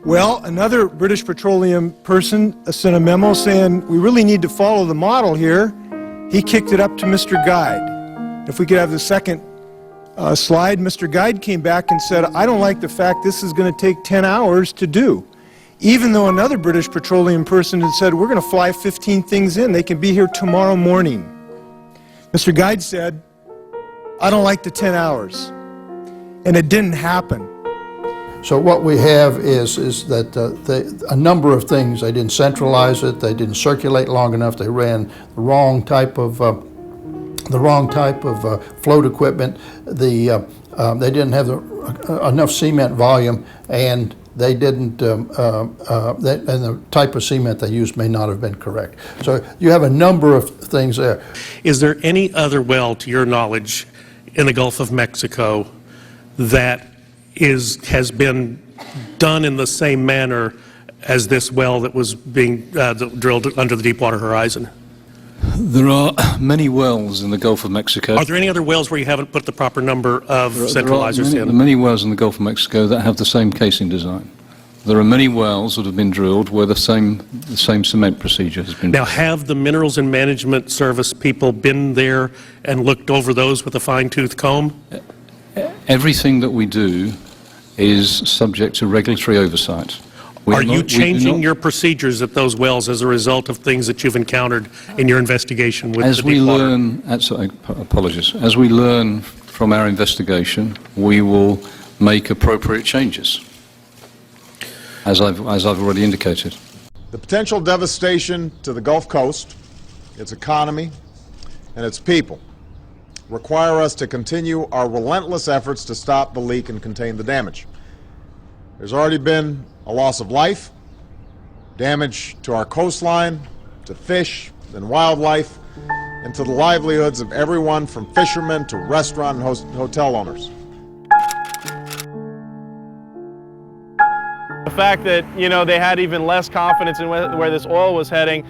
Well, another British Petroleum person sent a memo saying, we really need to follow the model here. He kicked it up to Mr. Guide. If we could have the second slide, Mr. Guide came back and said, I don't like the fact this is going to take 10 hours to do. Even though another British Petroleum person had said, we're going to fly 15 things in, they can be here tomorrow morning. Mr. Guide said, I don't like the 10 hours. And it didn't happen. So what we have is that a number of things, they didn't centralize it, they didn't circulate long enough, they ran the wrong type of float equipment, they didn't have enough cement volume, and they didn't, and the type of cement they used may not have been correct. So you have a number of things there. Is there any other well, to your knowledge, in the Gulf of Mexico that has been done in the same manner as this well that was being drilled under the Deepwater Horizon? There are many wells in the Gulf of Mexico. Are there any other wells where you haven't put the proper number of centralizers in? There are many wells in the Gulf of Mexico that have the same casing design. There are many wells that have been drilled where the same cement procedure has been. Now, have the Minerals and Management Service people been there and looked over those with a fine-tooth comb? Everything that we do is subject to regulatory oversight. Are you changing your procedures at those wells as a result of things that you've encountered in your investigation with as the we deep water? learn, apologies. As we learn from our investigation, we will make appropriate changes, as I've already indicated. The potential devastation to the Gulf Coast, its economy, and its people require us to continue our relentless efforts to stop the leak and contain the damage. There's already been a loss of life, damage to our coastline, to fish and wildlife, and to the livelihoods of everyone from fishermen to restaurant and hotel owners. The fact that, they had even less confidence in where this oil was heading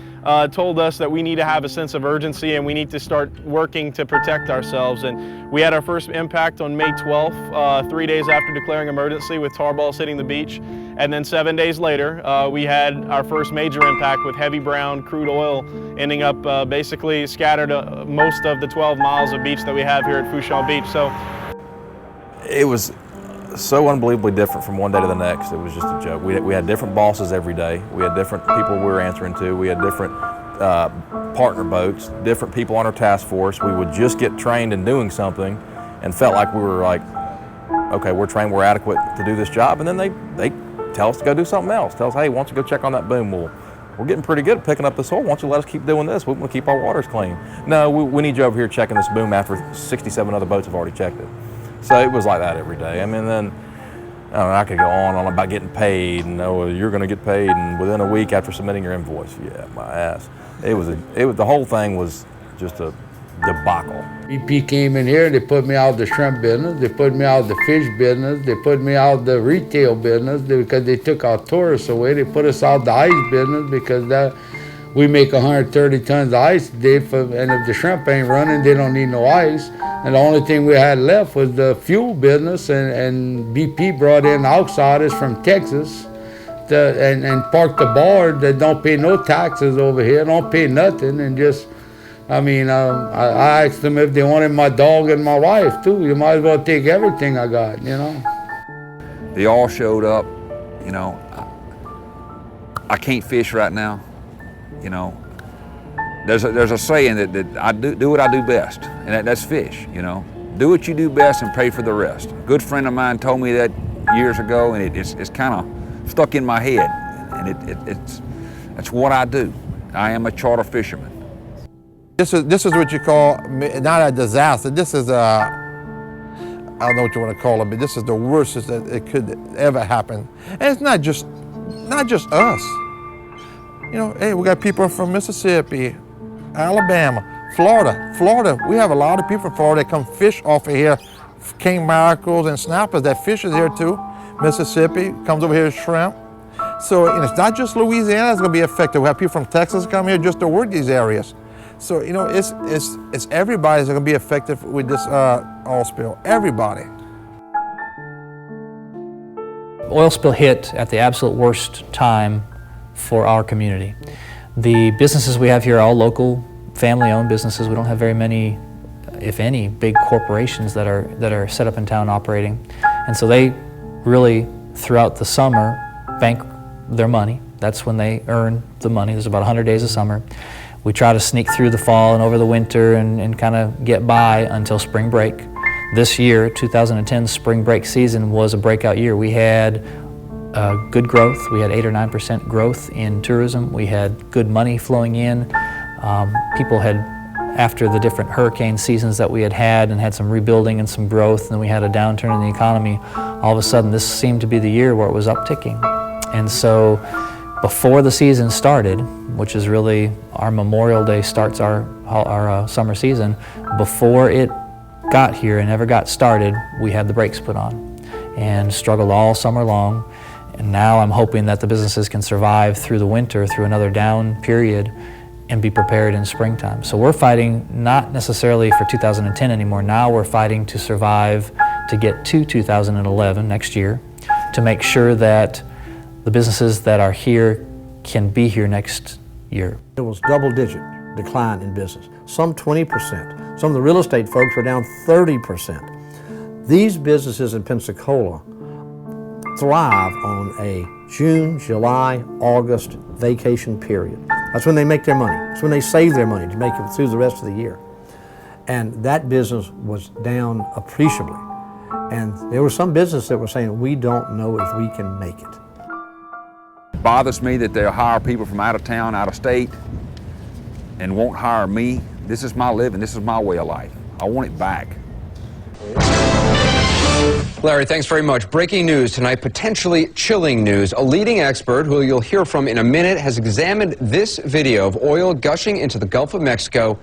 told us that we need to have a sense of urgency and we need to start working to protect ourselves. And we had our first impact on May 12th, 3 days after declaring emergency with tar balls hitting the beach. And then 7 days later, we had our first major impact with heavy brown crude oil ending up basically scattered most of the 12 miles of beach that we have here at Fouchon Beach. So it was so unbelievably different from one day to the next. It was just a joke. We had different bosses every day. We had different people we were answering to. We had different partner boats, different people on our task force. We would just get trained in doing something and felt like we were like, okay, we're trained, we're adequate to do this job. And then they tell us to go do something else. Tell us, hey, why don't you go check on that boom? Well, we're getting pretty good at picking up this oil. Why don't you let us keep doing this? We want to keep our waters clean. No, we need you over here checking this boom after 67 other boats have already checked it. So it was like that every day. I mean, then I could go on about getting paid, and you're going to get paid, and within a week after submitting your invoice. Yeah, my ass. The whole thing was just a debacle. BP came in here, they put me out of the shrimp business, they put me out of the fish business, they put me out of the retail business because they took our tourists away. They put us out of the ice business because we make 130 tons of ice a day, and if the shrimp ain't running, they don't need no ice. And the only thing we had left was the fuel business, and BP brought in outsiders from Texas and parked the bar that don't pay no taxes over here, don't pay nothing, and just, I asked them if they wanted my dog and my wife too. You might as well take everything I got, They all showed up, I can't fish right now, There's a saying that I do what I do best, and that's fish, Do what you do best and pray for the rest. A good friend of mine told me that years ago, and it's kind of stuck in my head, and it's what I do. I am a charter fisherman. This is what you call, not a disaster, this is I don't know what you want to call it, but this is the worst that it could ever happen. And it's not just us. Hey, we got people from Mississippi, Alabama, Florida. We have a lot of people from Florida that come fish off of here, king mackerels and snappers that fishes here too. Mississippi comes over here to shrimp. So it's not just Louisiana that's going to be affected. We have people from Texas come here just to work these areas. So it's everybody that's going to be affected with this oil spill. Everybody. Oil spill hit at the absolute worst time for our community. The businesses we have here are all local, family-owned businesses. We don't have very many, if any, big corporations that are set up in town operating. And so they really, throughout the summer, bank their money. That's when they earn the money. There's about 100 days of summer. We try to sneak through the fall and over the winter and kind of get by until spring break. This year, 2010 spring break season was a breakout year. We had good growth. We had 8 or 9% growth in tourism. We had good money flowing in. People had, after the different hurricane seasons that we had and had some rebuilding and some growth, and then we had a downturn in the economy, all of a sudden this seemed to be the year where it was upticking. And so before the season started, which is really our Memorial Day starts our summer season, before it got here and ever got started, we had the brakes put on and struggled all summer long. And now I'm hoping that the businesses can survive through the winter, through another down period, and be prepared in springtime. So we're fighting not necessarily for 2010 anymore. Now we're fighting to survive to get to 2011 next year, to make sure that the businesses that are here can be here next year. It was double-digit decline in business, some 20%. Some of the real estate folks were down 30%. These businesses in Pensacola thrive on a June, July, August vacation period. That's when they make their money. That's when they save their money to make it through the rest of the year. And that business was down appreciably. And there were some businesses that were saying, we don't know if we can make it. It bothers me that they'll hire people from out of town, out of state, and won't hire me. This is my living, this is my way of life. I want it back. Larry, thanks very much. Breaking news tonight, potentially chilling news. A leading expert, who you'll hear from in a minute, has examined this video of oil gushing into the Gulf of Mexico,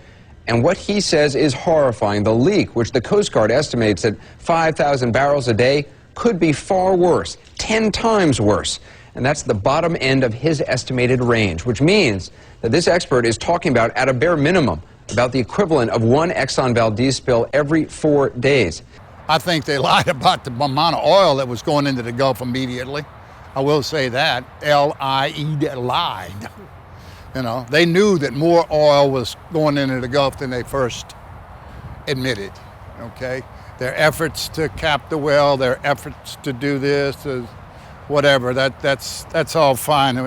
and what he says is horrifying. The leak, which the Coast Guard estimates at 5,000 barrels a day, could be far worse, 10 times worse. And that's the bottom end of his estimated range, which means that this expert is talking about, at a bare minimum, about the equivalent of one Exxon Valdez spill every 4 days. I think they lied about the amount of oil that was going into the Gulf immediately. I will say that, L-I-E-D, lied. You know, they knew that more oil was going into the Gulf than they first admitted, okay? Their efforts to cap the well, their efforts to do this, whatever, that's all fine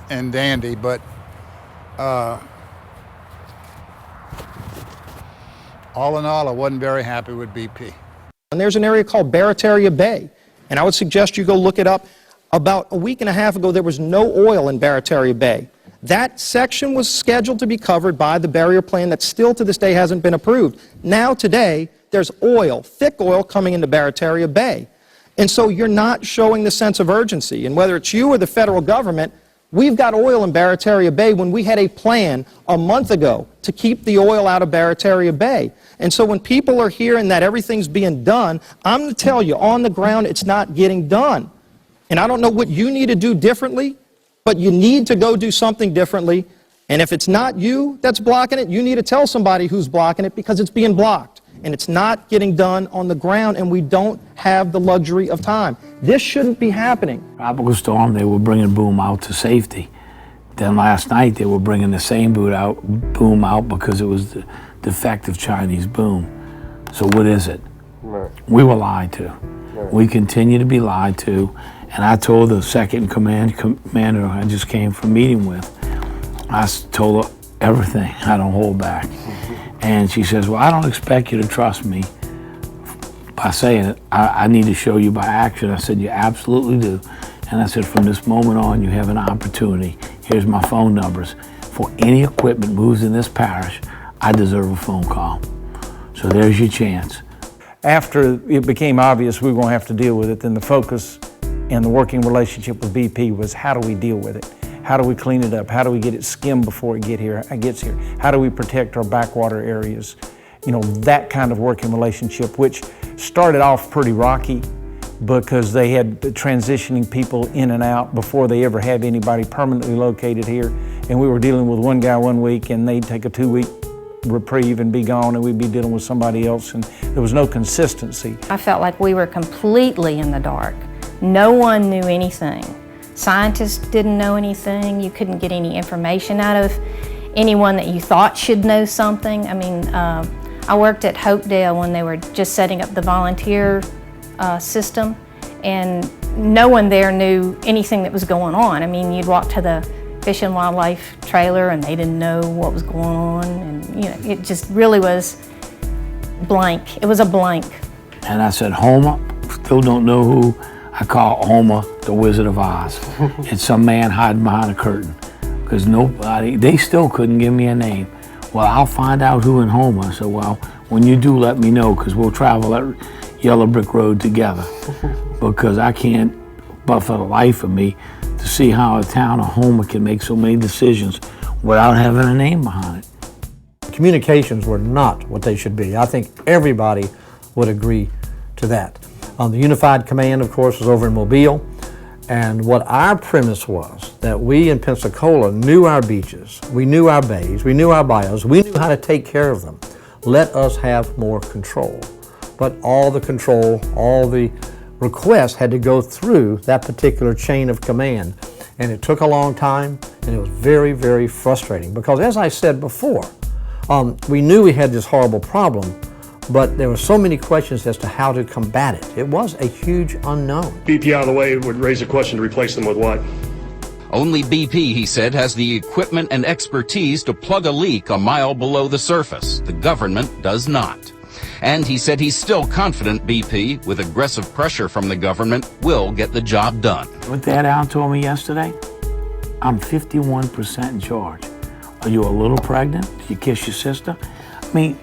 and dandy, but all in all, I wasn't very happy with BP. And there's an area called Barataria Bay, and I would suggest you go look it up. About a week and a half ago, there was no oil in Barataria Bay. That section was scheduled to be covered by the barrier plan that still to this day hasn't been approved. Now today, there's oil, thick oil, coming into Barataria Bay. And so you're not showing the sense of urgency. And whether it's you or the federal government, we've got oil in Barataria Bay when we had a plan a month ago to keep the oil out of Barataria Bay. And so when people are hearing that everything's being done, I'm going to tell you, on the ground, it's not getting done. And I don't know what you need to do differently, but you need to go do something differently. And if it's not you that's blocking it, you need to tell somebody who's blocking it, because it's being blocked. And it's not getting done on the ground, and we don't have the luxury of time. This shouldn't be happening. Tropical storm, they were bringing boom out to safety. Then last night, they were bringing the same boom out because it was the defective Chinese boom. So what is it? Right. We were lied to. Right. We continue to be lied to. And I told the second commander I just came from meeting with, I told her everything. I don't hold back. And she says, well, I don't expect you to trust me by saying it. I need to show you by action. I said, you absolutely do. And I said, from this moment on, you have an opportunity. Here's my phone numbers. For any equipment moves in this parish, I deserve a phone call. So there's your chance. After it became obvious we were going to have to deal with it, then the focus and the working relationship with BP was, how do we deal with it? How do we clean it up? How do we get it skimmed before it gets here? How do we protect our backwater areas? You know, that kind of working relationship, which started off pretty rocky because they had transitioning people in and out before they ever had anybody permanently located here. And we were dealing with one guy 1 week, and they'd take a 2-week reprieve and be gone, and we'd be dealing with somebody else, and there was no consistency. I felt like we were completely in the dark. No one knew anything. Scientists didn't know anything. You couldn't get any information out of anyone that you thought should know something. I mean, I worked at Hopedale when they were just setting up the volunteer system, and no one there knew anything that was going on. I mean, you'd walk to the Fish and Wildlife trailer and they didn't know what was going on, and you know, it just really was blank. It was a blank. And I said, Homer, still don't know who. I call Homer the Wizard of Oz. It's some man hiding behind a curtain, because nobody, they still couldn't give me a name. Well, I'll find out who in Homer. I said, well, when you do, let me know, because we'll travel that yellow brick road together. Because I can't, but for the life of me, to see how a town of Homer can make so many decisions without having a name behind it. Communications were not what they should be. I think everybody would agree to that. The Unified Command, of course, was over in Mobile, and what our premise was, that we in Pensacola knew our beaches, we knew our bays, we knew our bayous, we knew how to take care of them. Let us have more control. But all the control, all the requests had to go through that particular chain of command. And it took a long time, and it was very, very frustrating because, as I said before, we knew we had this horrible problem, but there were so many questions as to how to combat it. It was a huge unknown. BP out of the way would raise a question to replace them with what? Only BP, he said, has the equipment and expertise to plug a leak a mile below the surface. The government does not. And he said he's still confident BP, with aggressive pressure from the government, will get the job done. What that Al told me yesterday, I'm 51% in charge. Are you a little pregnant? Did you kiss your sister? I mean,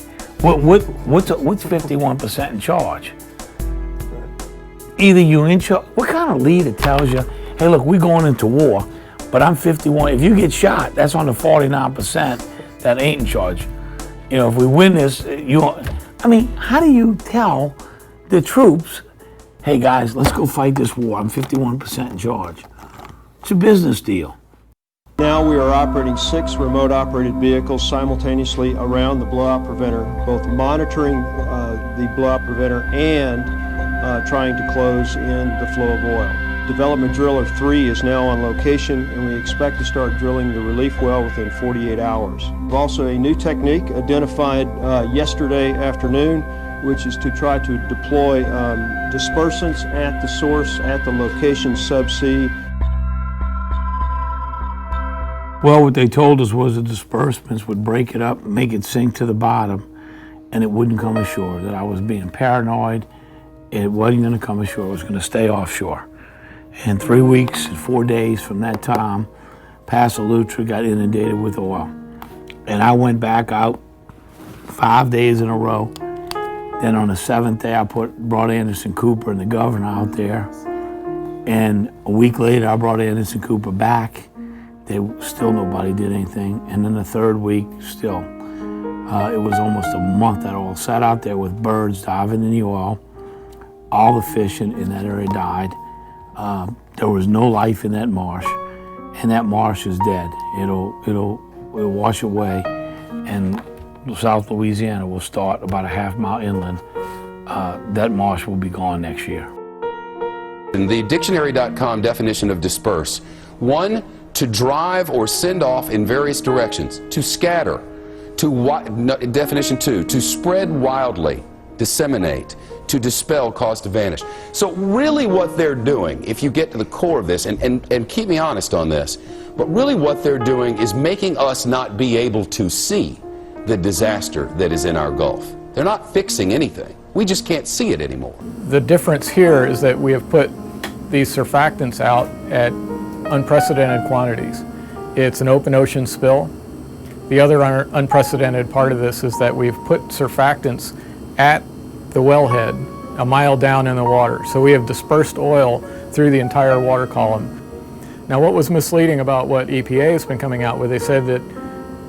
what's 51% in charge? Either you're in charge. What kind of leader tells you, hey, look, we're going into war, but I'm 51. If you get shot, that's on the 49% that ain't in charge. You know, if we win this, I mean, how do you tell the troops, hey guys, let's go fight this war, I'm 51% in charge? It's a business deal. Now we are operating 6 remote operated vehicles simultaneously around the blowout preventer, both monitoring the blowout preventer and trying to close in the flow of oil. Development Driller 3 is now on location, and we expect to start drilling the relief well within 48 hours. We've also a new technique identified yesterday afternoon, which is to try to deploy dispersants at the source, at the location subsea. Well, what they told us was the disbursements would break it up, make it sink to the bottom, and it wouldn't come ashore, that I was being paranoid. It wasn't going to come ashore, it was going to stay offshore. And 3 weeks and 4 days from that time, Paso Lutra got inundated with oil. And I went back out 5 days in a row. Then on the 7th day, I brought Anderson Cooper and the governor out there. And a week later, I brought Anderson Cooper back. Still nobody did anything. And then the 3rd week, still. It was almost a month that oil sat out there with birds diving in the oil. All the fish in that area died. There was no life in that marsh, and that marsh is dead. It'll wash away, and South Louisiana will start about a half-mile inland. That marsh will be gone next year. In the dictionary.com definition of disperse, 1, to drive or send off in various directions, to scatter, definition 2, to spread wildly, disseminate, to dispel, cause to vanish. So really what they're doing, if you get to the core of this, and keep me honest on this, but really what they're doing is making us not be able to see the disaster that is in our Gulf. They're not fixing anything. We just can't see it anymore. The difference here is that we have put these surfactants out at unprecedented quantities. It's an open ocean spill. The other unprecedented part of this is that we've put surfactants at the wellhead a mile down in the water. So we have dispersed oil through the entire water column. Now what was misleading about what EPA has been coming out with, they said that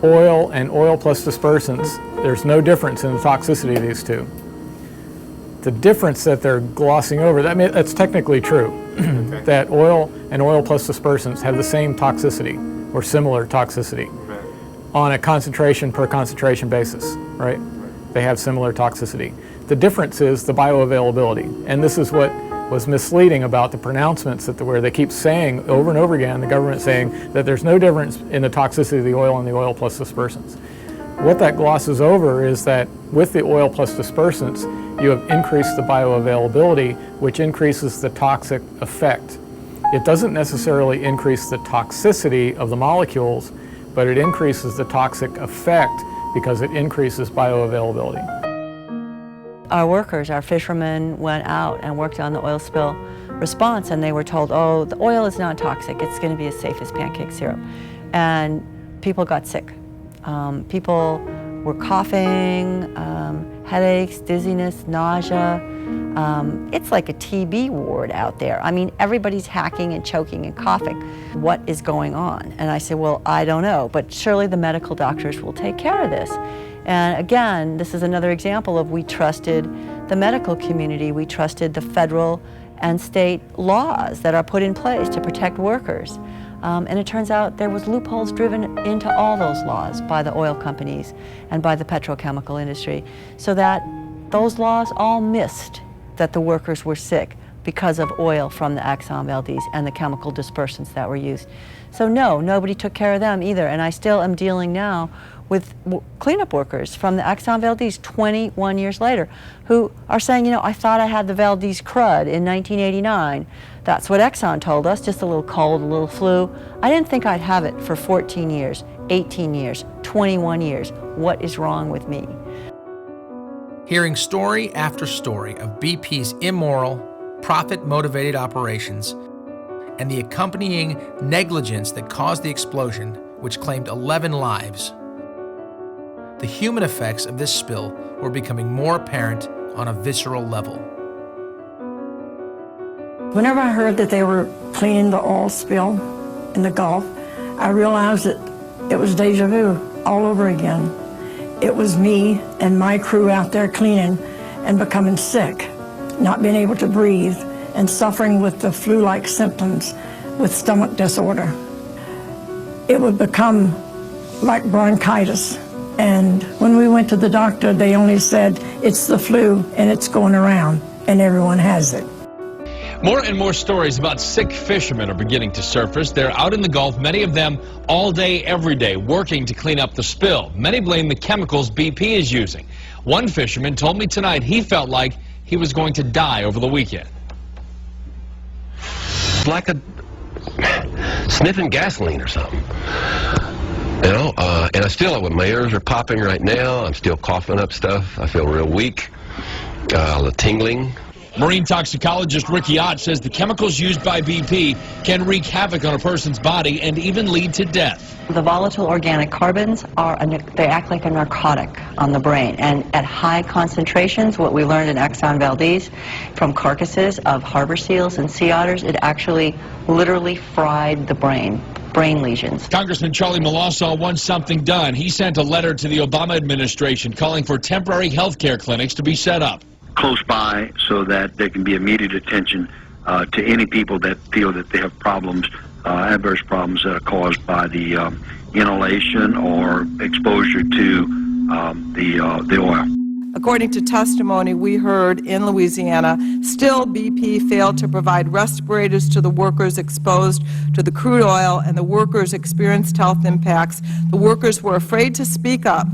oil and oil plus dispersants, there's no difference in the toxicity of these two. The difference that they're glossing over, that's technically true, okay. That oil and oil plus dispersants have the same toxicity or similar toxicity on a concentration per concentration basis, right? They have similar toxicity. The difference is the bioavailability, and this is what was misleading about the pronouncements where they keep saying over and over again, the government saying that there's no difference in the toxicity of the oil and the oil plus dispersants. What that glosses over is that with the oil plus dispersants, you have increased the bioavailability, which increases the toxic effect. It doesn't necessarily increase the toxicity of the molecules, but it increases the toxic effect because it increases bioavailability. Our workers, our fishermen, went out and worked on the oil spill response, and they were told, oh, the oil is not toxic, it's going to be as safe as pancake syrup. And people got sick. People were coughing, headaches, dizziness, nausea. It's like a TB ward out there. I mean, everybody's hacking and choking and coughing. What is going on? And I said, well, I don't know, but surely the medical doctors will take care of this. And again, this is another example of we trusted the medical community. We trusted the federal and state laws that are put in place to protect workers. And it turns out there was loopholes driven into all those laws by the oil companies and by the petrochemical industry, so that those laws all missed that the workers were sick because of oil from the Exxon Valdez and the chemical dispersants that were used. So no, nobody took care of them either, and I still am dealing now with cleanup workers from the Exxon Valdez 21 years later who are saying, you know, I thought I had the Valdez crud in 1989. That's what Exxon told us, just a little cold, a little flu. I didn't think I'd have it for 14 years, 18 years, 21 years. What is wrong with me? Hearing story after story of BP's immoral, profit-motivated operations and the accompanying negligence that caused the explosion, which claimed 11 lives, the human effects of this spill were becoming more apparent on a visceral level. Whenever I heard that they were cleaning the oil spill in the Gulf, I realized that it was deja vu all over again. It was me and my crew out there cleaning and becoming sick, not being able to breathe, and suffering with the flu-like symptoms with stomach disorder. It would become like bronchitis. And when we went to the doctor, they only said, it's the flu and it's going around and everyone has it. More and more stories about sick fishermen are beginning to surface. They're out in the Gulf, many of them all day, every day, working to clean up the spill. Many blame the chemicals BP is using. One fisherman told me tonight he felt like he was going to die over the weekend. It's like a sniffing gasoline or something. You know, and I still, my ears are popping right now. I'm still coughing up stuff. I feel real weak, a little tingling. Marine toxicologist Ricky Ott says the chemicals used by BP can wreak havoc on a person's body and even lead to death. The volatile organic carbons they act like a narcotic on the brain, and at high concentrations, what we learned in Exxon Valdez from carcasses of harbor seals and sea otters, it actually literally fried the brain lesions. Congressman Charlie Melasaw wants something done. He sent a letter to the Obama administration calling for temporary health care clinics to be set up close by so that there can be immediate attention to any people that feel that they have problems, adverse problems caused by the inhalation or exposure to the oil. According to testimony we heard in Louisiana, still BP failed to provide respirators to the workers exposed to the crude oil, and the workers experienced health impacts. The workers were afraid to speak up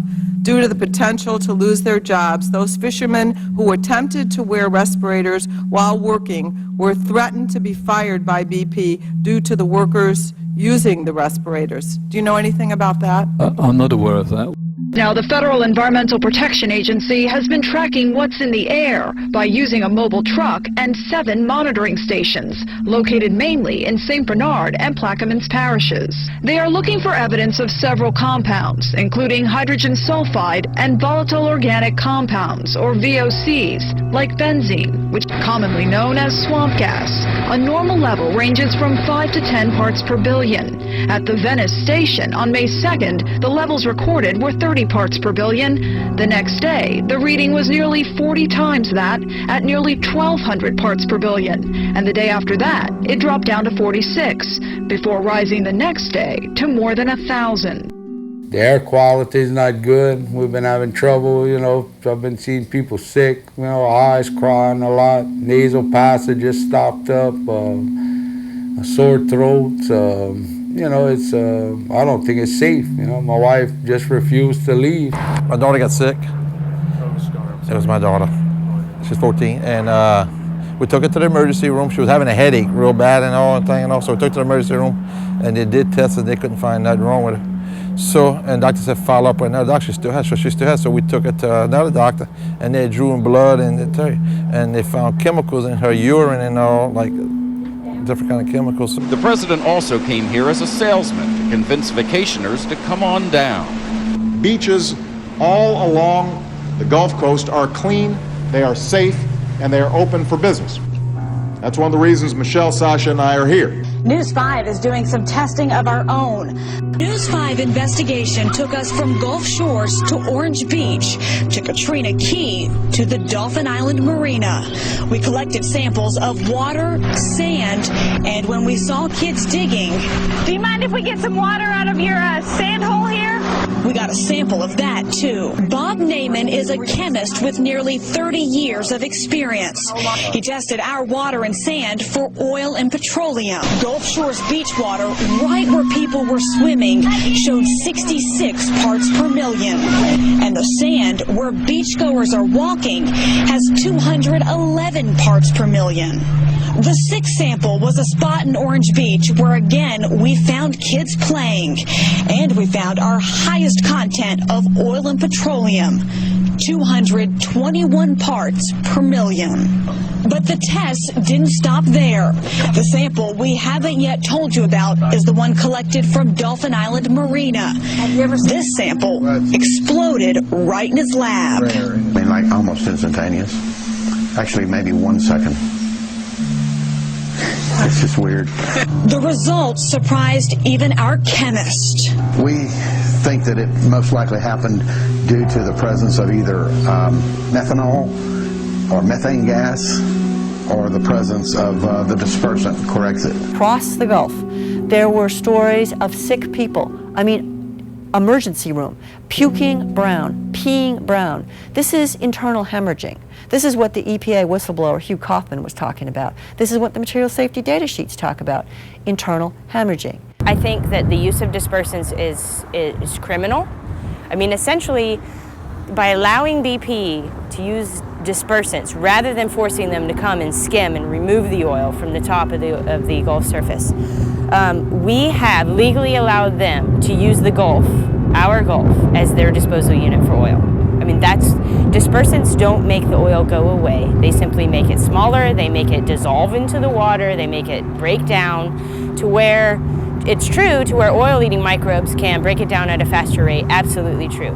due to the potential to lose their jobs. Those fishermen who attempted to wear respirators while working were threatened to be fired by BP due to the workers using the respirators. Do you know anything about that? I'm not aware of that. Now, the Federal Environmental Protection Agency has been tracking what's in the air by using a mobile truck and 7 monitoring stations located mainly in St. Bernard and Plaquemines parishes. They are looking for evidence of several compounds, including hydrogen sulfide and volatile organic compounds, or VOCs, like benzene, which is commonly known as swamp gas. A normal level ranges from 5 to 10 parts per billion. At the Venice station on May 2nd, the levels recorded were 30 parts per billion. The next day, the reading was nearly 40 times that, at nearly 1,200 parts per billion. And the day after that, it dropped down to 46, before rising the next day to more than 1,000. The air quality is not good. We've been having trouble, you know. I've been seeing people sick, you know, eyes crying a lot, nasal passages stopped up, a sore throat. You know, it's, I don't think it's safe. You know, my wife just refused to leave. My daughter got sick. It was my daughter. She's 14, and we took her to the emergency room. She was having a headache real bad and all, so we took her to the emergency room, and they did tests and they couldn't find nothing wrong with her. So, and doctor said follow up with another doctor. She still has, so we took her to another doctor, and they drew in blood and they found chemicals in her urine and all, like different kind of chemicals. The president also came here as a salesman to convince vacationers to come on down. Beaches all along the Gulf Coast are clean, they are safe, and they are open for business. That's one of the reasons Michelle, Sasha, and I are here. News 5 is doing some testing of our own. News 5 investigation took us from Gulf Shores to Orange Beach, to Katrina Key, to the Dolphin Island Marina. We collected samples of water, sand, and when we saw kids digging... Do you mind if we get some water out of your sand hole here? We got a sample of that, too. Bob Naiman is a chemist with nearly 30 years of experience. He tested our water and sand for oil and petroleum. Gulf Shores beach water, right where people were swimming, showed 66 parts per million. And the sand, where beachgoers are walking, has 211 parts per million. The sixth sample was a spot in Orange Beach where, again, we found kids playing. And we found our highest content of oil and petroleum, 221 parts per million. But the tests didn't stop there. The sample we haven't yet told you about is the one collected from Dolphin Island Marina. This sample exploded right in his lab. I mean, like almost instantaneous. Actually, maybe 1 second. It's just weird. The results surprised even our chemist. We think that it most likely happened due to the presence of either methanol or methane gas or the presence of the dispersant corrects it. Across the Gulf, there were stories of sick people. I mean, emergency room, puking brown, peeing brown. This is internal hemorrhaging. This is what the EPA whistleblower Hugh Kaufman was talking about. This is what the material safety data sheets talk about, internal hemorrhaging. I think that the use of dispersants is criminal. I mean, essentially, by allowing BP to use dispersants rather than forcing them to come and skim and remove the oil from the top of the Gulf surface, we have legally allowed them to use the Gulf, our Gulf, as their disposal unit for oil. I mean, dispersants don't make the oil go away. They simply make it smaller, they make it dissolve into the water, they make it break down to where it's true, to where oil-eating microbes can break it down at a faster rate, absolutely true.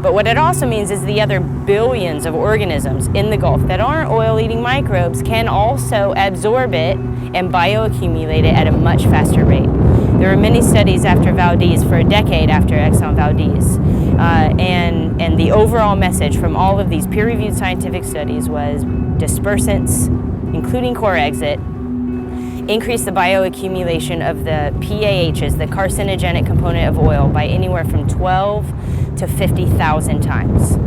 But what it also means is the other billions of organisms in the Gulf that aren't oil-eating microbes can also absorb it and bioaccumulate it at a much faster rate. There were many studies after Valdez, for a decade after Exxon Valdez, and the overall message from all of these peer-reviewed scientific studies was dispersants, including core exit, increase the bioaccumulation of the PAHs, the carcinogenic component of oil, by anywhere from 12 to 50,000 times.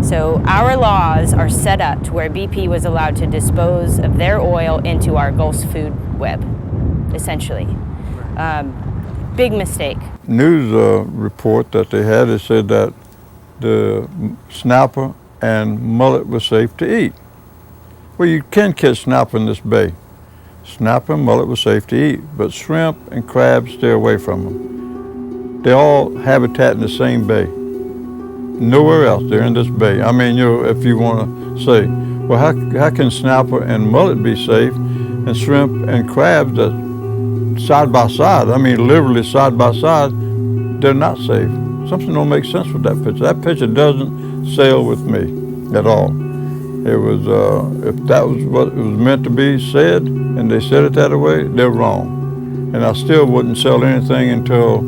So our laws are set up to where BP was allowed to dispose of their oil into our Gulf's food web, essentially. Big mistake. News report that they had, it said that the snapper and mullet was safe to eat. Well, you can catch snapper in this bay. Snapper and mullet was safe to eat, but shrimp and crabs, stay away from them. They all habitat in the same bay. Nowhere else, they're in this bay. I mean, if you want to say, well, how can snapper and mullet be safe and shrimp and crabs that side by side, I mean literally side by side, they're not safe. Something don't make sense with that picture. That picture doesn't sail with me at all. It was, if that was what it was meant to be said, and they said it that way, they're wrong. And I still wouldn't sell anything until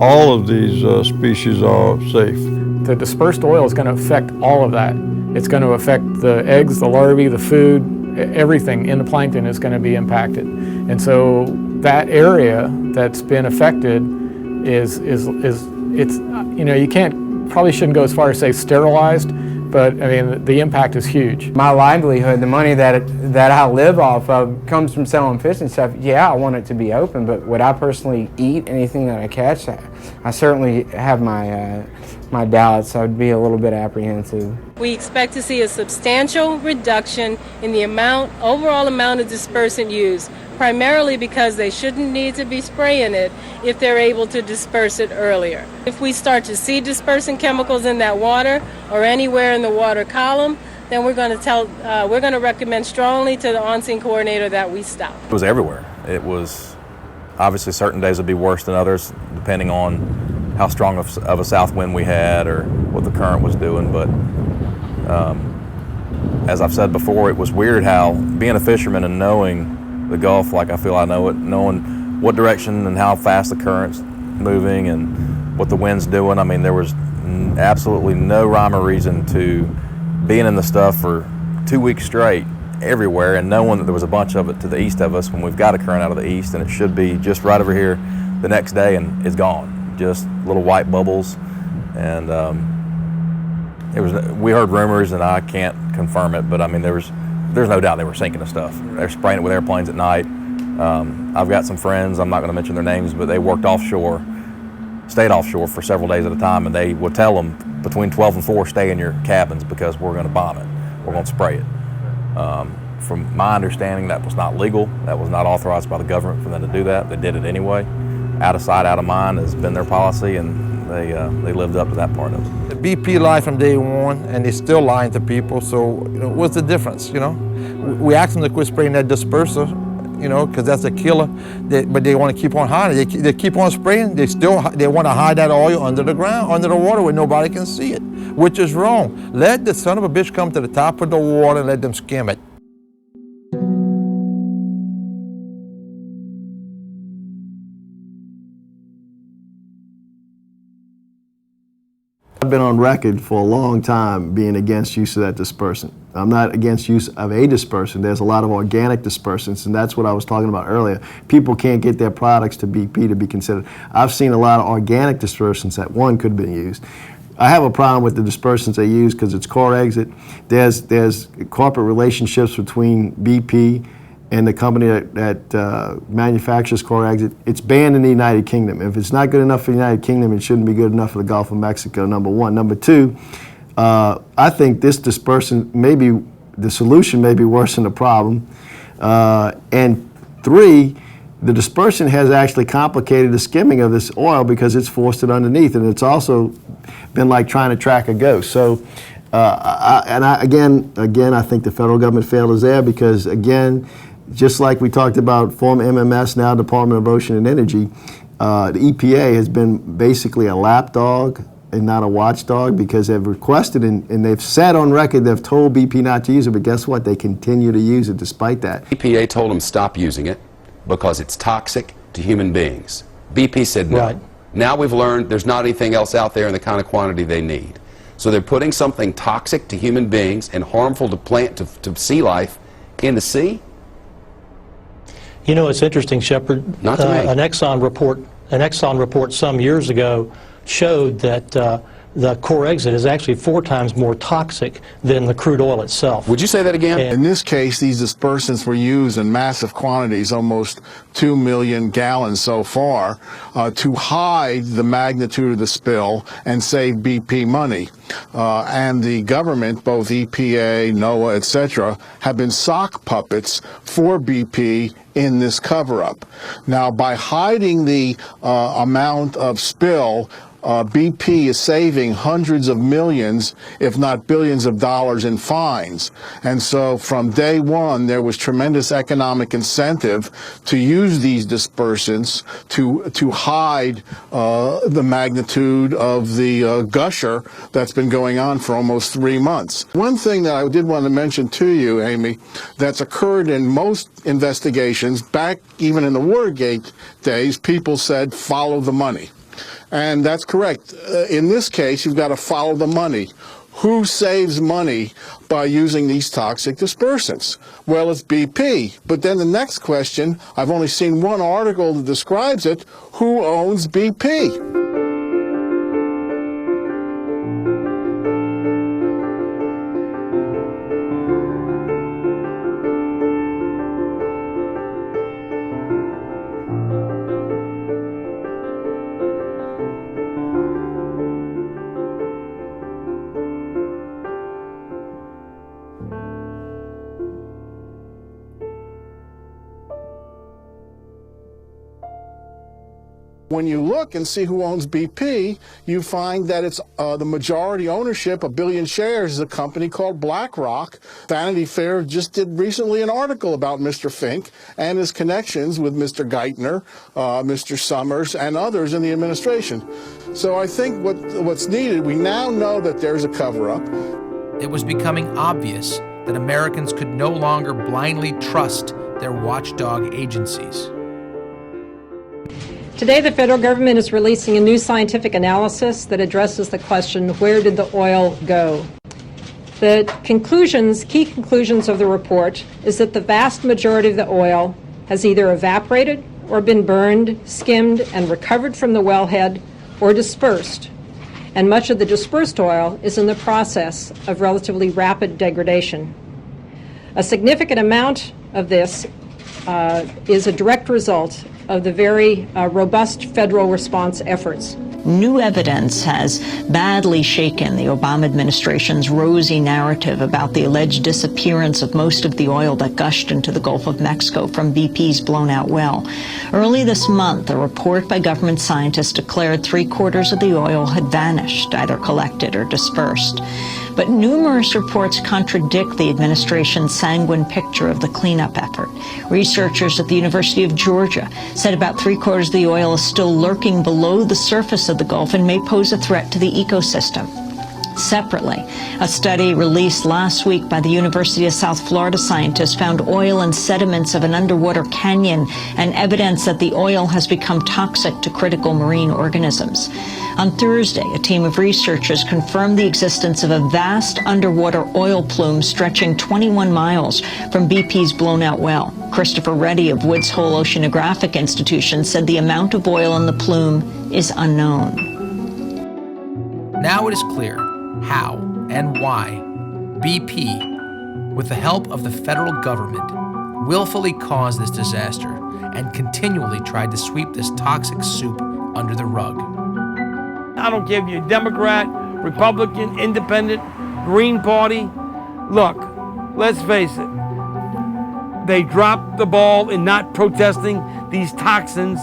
all of these species are safe. The dispersed oil is going to affect all of that. It's going to affect the eggs, the larvae, the food, everything in the plankton is going to be impacted. And so that area that's been affected is it's, you know, you probably shouldn't go as far as say sterilized, but I mean, the impact is huge. My livelihood, the money that I live off of comes from selling fish and stuff. Yeah, I want it to be open, but would I personally eat anything that I catch? I certainly have my doubts. I would be a little bit apprehensive. We expect to see a substantial reduction in the overall amount of dispersant used, primarily because they shouldn't need to be spraying it if they're able to disperse it earlier. If we start to see dispersant chemicals in that water or anywhere in the water column, then we're going to recommend strongly to the on-scene coordinator that we stop. It was everywhere. It was obviously certain days would be worse than others depending on how strong of a south wind we had or what the current was doing, but as I've said before, it was weird how being a fisherman and knowing the Gulf like I feel I know it, knowing what direction and how fast the currents moving and what the wind's doing. I mean, there was absolutely no rhyme or reason to being in the stuff for 2 weeks straight everywhere and knowing that there was a bunch of it to the east of us when we've got a current out of the east, and it should be just right over here the next day and it's gone. Just little white bubbles. And we heard rumors, and I can't confirm it, but I mean, there's no doubt they were sinking the stuff. They're spraying it with airplanes at night. I've got some friends, I'm not going to mention their names, but they worked offshore, stayed offshore for several days at a time, and they would tell them between 12 and 4, stay in your cabins because we're going to bomb it. We're going to spray it. From my understanding, that was not legal. That was not authorized by the government for them to do that. They did it anyway. Out of sight, out of mind has been their policy, and they lived up to that part of it. The BP lied from day one, and they're still lying to people. So, what's the difference? We asked them to quit spraying that disperser, because that's a killer. But they want to keep on hiding. They keep on spraying. They want to hide that oil under the ground, under the water, where nobody can see it, which is wrong. Let the son of a bitch come to the top of the water and let them skim it. I've been on record for a long time being against use of that dispersant. I'm not against use of a dispersant. There's a lot of organic dispersants, and that's what I was talking about earlier. People can't get their products to BP to be considered. I've seen a lot of organic dispersants that could have been used. I have a problem with the dispersants they use because it's core exit. There's corporate relationships between BP and the company that manufactures core exit. It's banned in the United Kingdom. If it's not good enough for the United Kingdom, it shouldn't be good enough for the Gulf of Mexico, number one. Number two, I think this dispersant, the solution may be worse than the problem. And three, the dispersant has actually complicated the skimming of this oil because it's forced it underneath, and it's also been like trying to track a ghost. So, again, I think the federal government failed us there because, again, just like we talked about former MMS, now Department of Ocean and Energy, the EPA has been basically a lapdog and not a watchdog because they've requested and they've said on record they've told BP not to use it, but guess what? They continue to use it despite that. EPA told them stop using it because it's toxic to human beings. BP said no. Right. Now we've learned there's not anything else out there in the kind of quantity they need. So they're putting something toxic to human beings and harmful to sea life in the sea? It's interesting, Shepard. Not to me. An Exxon report some years ago showed that the core exit is actually 4 times more toxic than the crude oil itself. Would you say that again? In this case, these dispersants were used in massive quantities, almost 2 million gallons so far, to hide the magnitude of the spill and save BP money. And the government, both EPA, NOAA, etc., have been sock puppets for BP in this cover-up. Now, by hiding the amount of spill, BP is saving hundreds of millions, if not billions of dollars in fines. And so from day one, there was tremendous economic incentive to use these dispersants to hide the magnitude of the gusher that's been going on for almost 3 months. One thing that I did want to mention to you, Amy, that's occurred in most investigations, back even in the Watergate days, people said, follow the money. And that's correct. In this case, you've got to follow the money. Who saves money by using these toxic dispersants? Well, it's BP. But then the next question, I've only seen one article that describes it. Who owns BP? When you look and see who owns BP, you find that it's the majority ownership, 1 billion shares, is a company called BlackRock. Vanity Fair just did recently an article about Mr. Fink and his connections with Mr. Geithner, Mr. Summers, and others in the administration. So I think what's needed, we now know that there's a cover-up. It was becoming obvious that Americans could no longer blindly trust their watchdog agencies. Today, the federal government is releasing a new scientific analysis that addresses the question, where did the oil go? The key conclusions of the report is that the vast majority of the oil has either evaporated or been burned, skimmed, and recovered from the wellhead or dispersed. And much of the dispersed oil is in the process of relatively rapid degradation. A significant amount of this is a direct result of the very robust federal response efforts. New evidence has badly shaken the Obama administration's rosy narrative about the alleged disappearance of most of the oil that gushed into the Gulf of Mexico from BP's blown-out well. Early this month, a report by government scientists declared 3/4 of the oil had vanished, either collected or dispersed. But numerous reports contradict the administration's sanguine picture of the cleanup effort. Researchers at the University of Georgia said about 3/4 of the oil is still lurking below the surface of the Gulf and may pose a threat to the ecosystem. Separately, a study released last week by the University of South Florida scientists found oil and sediments of an underwater canyon and evidence that the oil has become toxic to critical marine organisms. On Thursday, a team of researchers confirmed the existence of a vast underwater oil plume stretching 21 miles from BP's blown-out well. Christopher Reddy of Woods Hole Oceanographic Institution said the amount of oil in the plume is unknown. Now it is clear how and why BP, with the help of the federal government, willfully caused this disaster and continually tried to sweep this toxic soup under the rug. I don't care if you're Democrat, Republican, Independent, Green Party. Look, let's face it. They dropped the ball in not protesting these toxins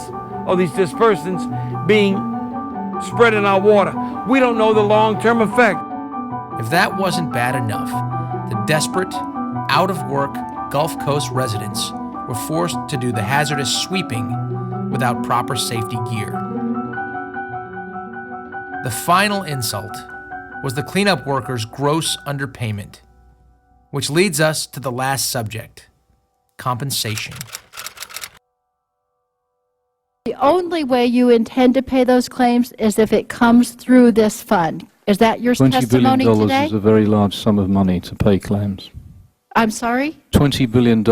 or these dispersants being spread in our water. We don't know the long-term effect. If that wasn't bad enough, the desperate, out-of-work Gulf Coast residents were forced to do the hazardous sweeping without proper safety gear. The final insult was the cleanup workers' gross underpayment, which leads us to the last subject, compensation. The only way you intend to pay those claims is if it comes through this fund. Is that your testimony $20 billion today? is a very large sum of money to pay claims. I'm sorry? $20 billion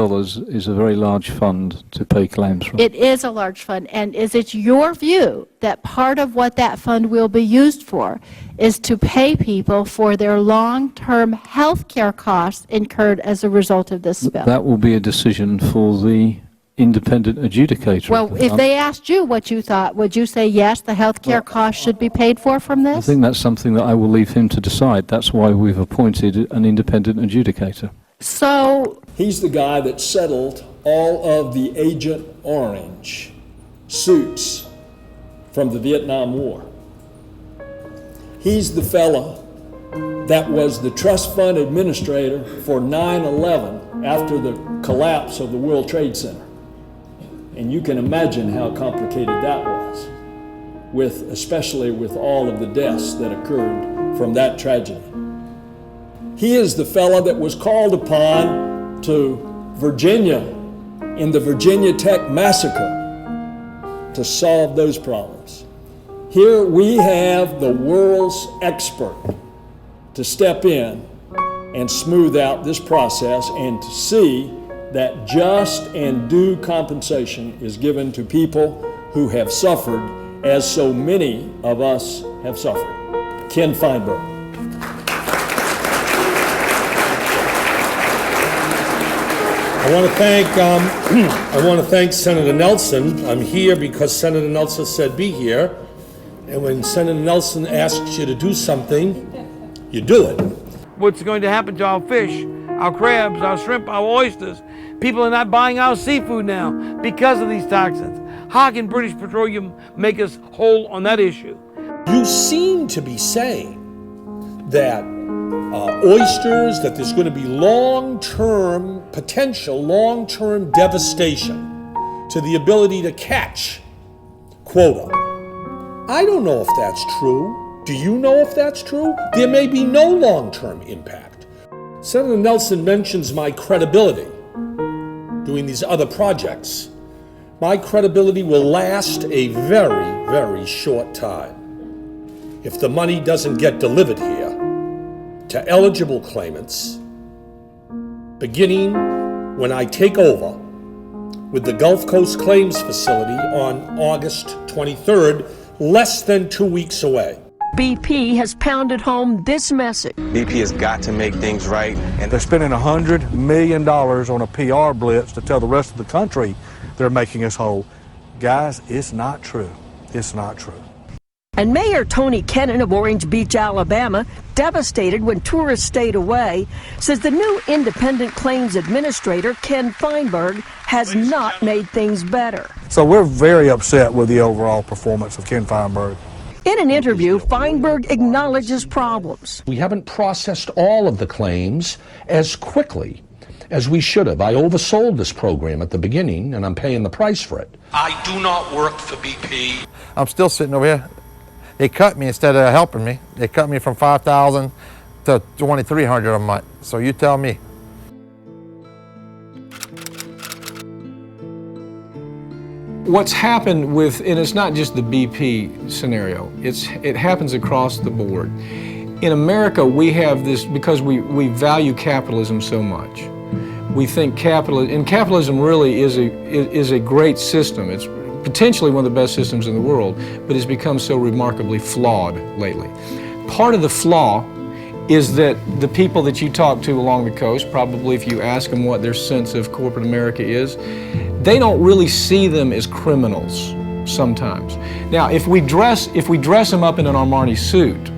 is a very large fund to pay claims from. It is a large fund, and is it your view that part of what that fund will be used for is to pay people for their long-term health care costs incurred as a result of this spill? That will be a decision for the independent adjudicator. Well, if they asked you what you thought, would you say yes, the health care costs should be paid for from this? I think that's something that I will leave him to decide. That's why we've appointed an independent adjudicator. So he's the guy that settled all of the Agent Orange suits from the Vietnam War. He's the fella that was the trust fund administrator for 9/11 after the collapse of the World Trade Center. And you can imagine how complicated that was, especially with all of the deaths that occurred from that tragedy. He is the fellow that was called upon to Virginia in the Virginia Tech massacre to solve those problems. Here we have the world's expert to step in and smooth out this process and to see that just and due compensation is given to people who have suffered as so many of us have suffered. Ken Feinberg. I want to thank Senator Nelson. I'm here because Senator Nelson said be here. And when Senator Nelson asks you to do something, you do it. What's going to happen to our fish, our crabs, our shrimp, our oysters? People are not buying our seafood now because of these toxins. How can British Petroleum make us whole on that issue? You seem to be saying that oysters, that there's going to be potential long-term devastation to the ability to catch quota. I don't know if that's true. Do you know if that's true? There may be no long-term impact. Senator Nelson mentions my credibility doing these other projects. my credibility will last a very, very short time. If the money doesn't get delivered here to eligible claimants, beginning when I take over with the Gulf Coast Claims Facility on August 23rd, less than 2 weeks away. BP has pounded home this message. BP has got to make things right. And they're spending $100 million on a PR blitz to tell the rest of the country they're making us whole. Guys, it's not true. It's not true. And Mayor Tony Kennon of Orange Beach, Alabama, devastated when tourists stayed away, says the new independent claims administrator, Ken Feinberg, has not made things better. So we're very upset with the overall performance of Ken Feinberg. In an interview, Feinberg acknowledges problems. We haven't processed all of the claims as quickly as we should have. I oversold this program at the beginning, and I'm paying the price for it. I do not work for BP. I'm still sitting over here. They cut me instead of helping me. They cut me from $5,000 to $2,300 a month. So you tell me. What's happened with, and it's not just the BP scenario, it happens across the board. In America, we have this, because we value capitalism so much. We think capitalism really is a great system. It's potentially one of the best systems in the world, but it's become so remarkably flawed lately. Part of the flaw is that the people that you talk to along the coast, probably if you ask them what their sense of corporate America is, they don't really see them as criminals sometimes. Now, if we dress them up in an Armani suit,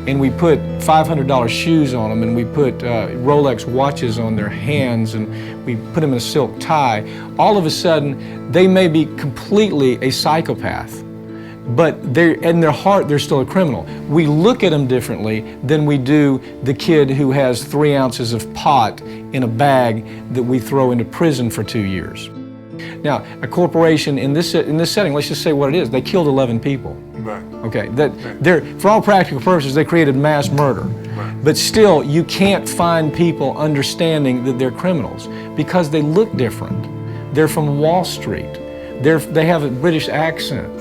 and we put $500 shoes on them, and we put Rolex watches on their hands, and we put them in a silk tie, all of a sudden, they may be completely a psychopath, but in their heart, they're still a criminal. We look at them differently than we do the kid who has 3 ounces of pot in a bag that we throw into prison for 2 years. Now, a corporation in this setting, let's just say what it is, they killed 11 people. Right. Okay, for all practical purposes, they created mass murder. Right. But still, you can't find people understanding that they're criminals because they look different. They're from Wall Street. They have a British accent.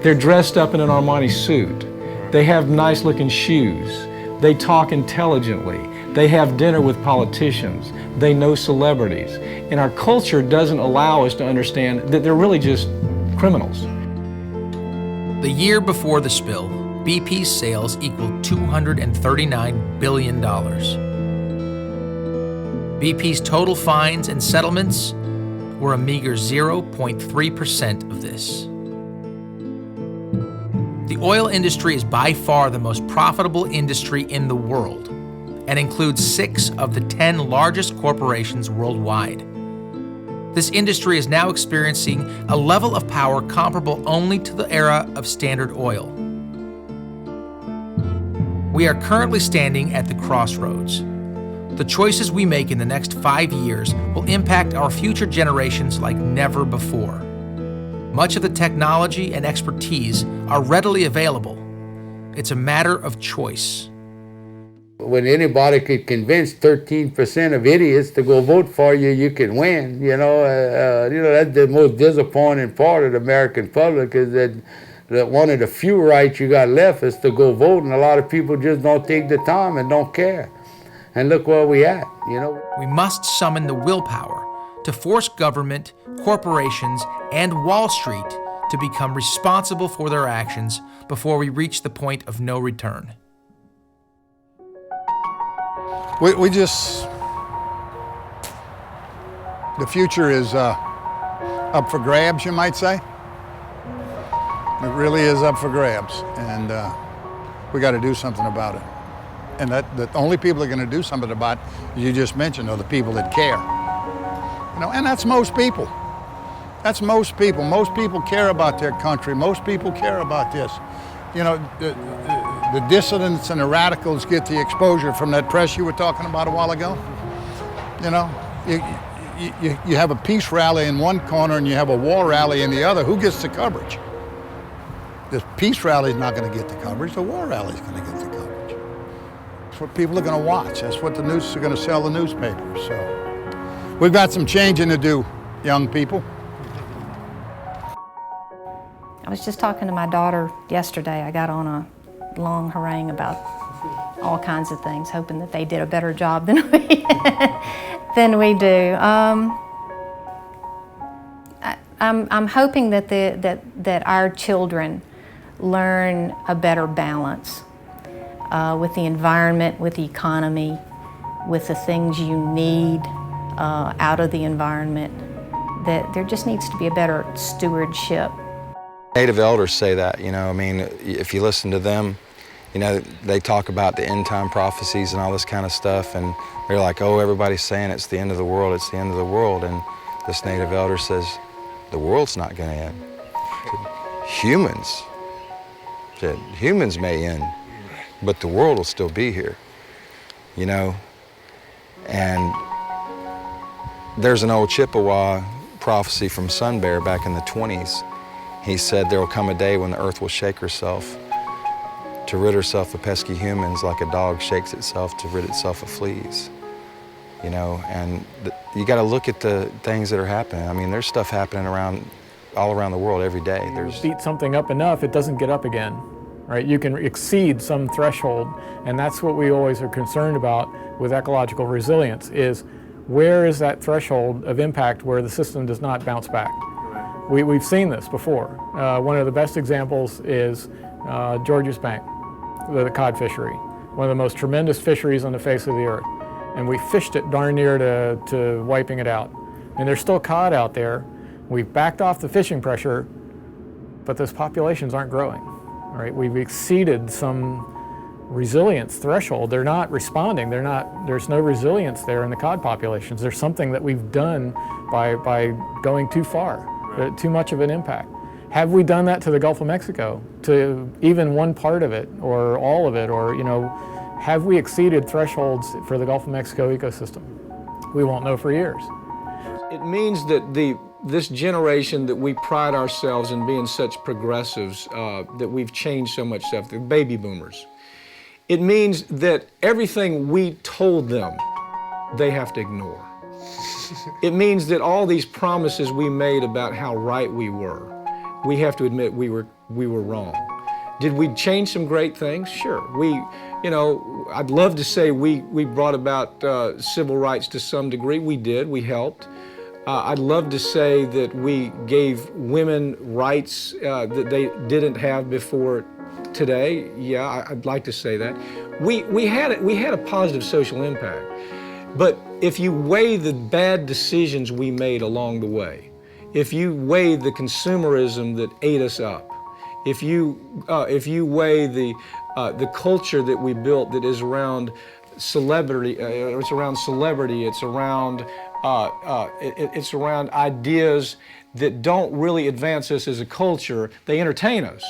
They're dressed up in an Armani suit. They have nice looking shoes. They talk intelligently. They have dinner with politicians. They know celebrities. And our culture doesn't allow us to understand that they're really just criminals. The year before the spill, BP's sales equaled $239 billion. BP's total fines and settlements were a meager 0.3% of this. The oil industry is by far the most profitable industry in the world and includes 6 of the 10 largest corporations worldwide. This industry is now experiencing a level of power comparable only to the era of Standard Oil. We are currently standing at the crossroads. The choices we make in the next 5 years will impact our future generations like never before. Much of the technology and expertise are readily available. It's a matter of choice. When anybody could convince 13% of idiots to go vote for you, you can win. That's the most disappointing part of the American public, is that one of the few rights you got left is to go vote, and a lot of people just don't take the time and don't care. And look where we at, We must summon the willpower to force government, corporations, and Wall Street to become responsible for their actions before we reach the point of no return. The future is up for grabs, you might say. It really is up for grabs, and we got to do something about it. And the only people that are going to do something about it, you just mentioned, are the people that care. And that's most people. That's most people. Most people care about their country. Most people care about this. The dissidents and the radicals get the exposure from that press you were talking about a while ago. You have a peace rally in one corner and you have a war rally in the other. Who gets the coverage? The peace rally is not going to get the coverage. The war rally is going to get the coverage. That's what people are going to watch. That's what the news are going to sell the newspapers. So we've got some changing to do, young people. I was just talking to my daughter yesterday. I got on a long harangue about all kinds of things, hoping that they did a better job than we do. I'm hoping that our children learn a better balance with the environment, with the economy, with the things you need out of the environment. That there just needs to be a better stewardship. Native elders say that, you know, I mean, if you listen to them, you know, they talk about the end time prophecies and all this kind of stuff, and they're like, oh, everybody's saying it's the end of the world, it's the end of the world, and this native elder says, the world's not going to end. Humans may end, but the world will still be here, you know, and there's an old Chippewa prophecy from Sun Bear back in the 20s. He said there will come a day when the earth will shake herself to rid herself of pesky humans like a dog shakes itself to rid itself of fleas. You know, and you got to look at the things that are happening. I mean, there's stuff happening all around the world every day. There's beat something up enough, it doesn't get up again, right? You can exceed some threshold, and that's what we always are concerned about with ecological resilience, is where is that threshold of impact where the system does not bounce back? We've seen this before. One of the best examples is Georges Bank, the cod fishery, one of the most tremendous fisheries on the face of the earth. And we fished it darn near to wiping it out. And there's still cod out there. We've backed off the fishing pressure, but those populations aren't growing. All right? We've exceeded some resilience threshold. They're not responding. There's no resilience there in the cod populations. There's something that we've done by going too far, too much of an impact. Have we done that to the Gulf of Mexico, to even one part of it, or all of it, or, you know, have we exceeded thresholds for the Gulf of Mexico ecosystem? We won't know for years. It means that this generation that we pride ourselves in being such progressives, that we've changed so much stuff, the baby boomers. It means that everything we told them, they have to ignore. It means that all these promises we made about how right we were, we have to admit we were wrong. Did we change some great things? Sure. You know, I'd love to say we brought about civil rights to some degree. We did. We helped. I'd love to say that we gave women rights that they didn't have before today. Yeah, I'd like to say that. We had a positive social impact. But if you weigh the bad decisions we made along the way, if you weigh the consumerism that ate us up, if you weigh the culture that we built that is around celebrity, it's around ideas that don't really advance us as a culture, they entertain us.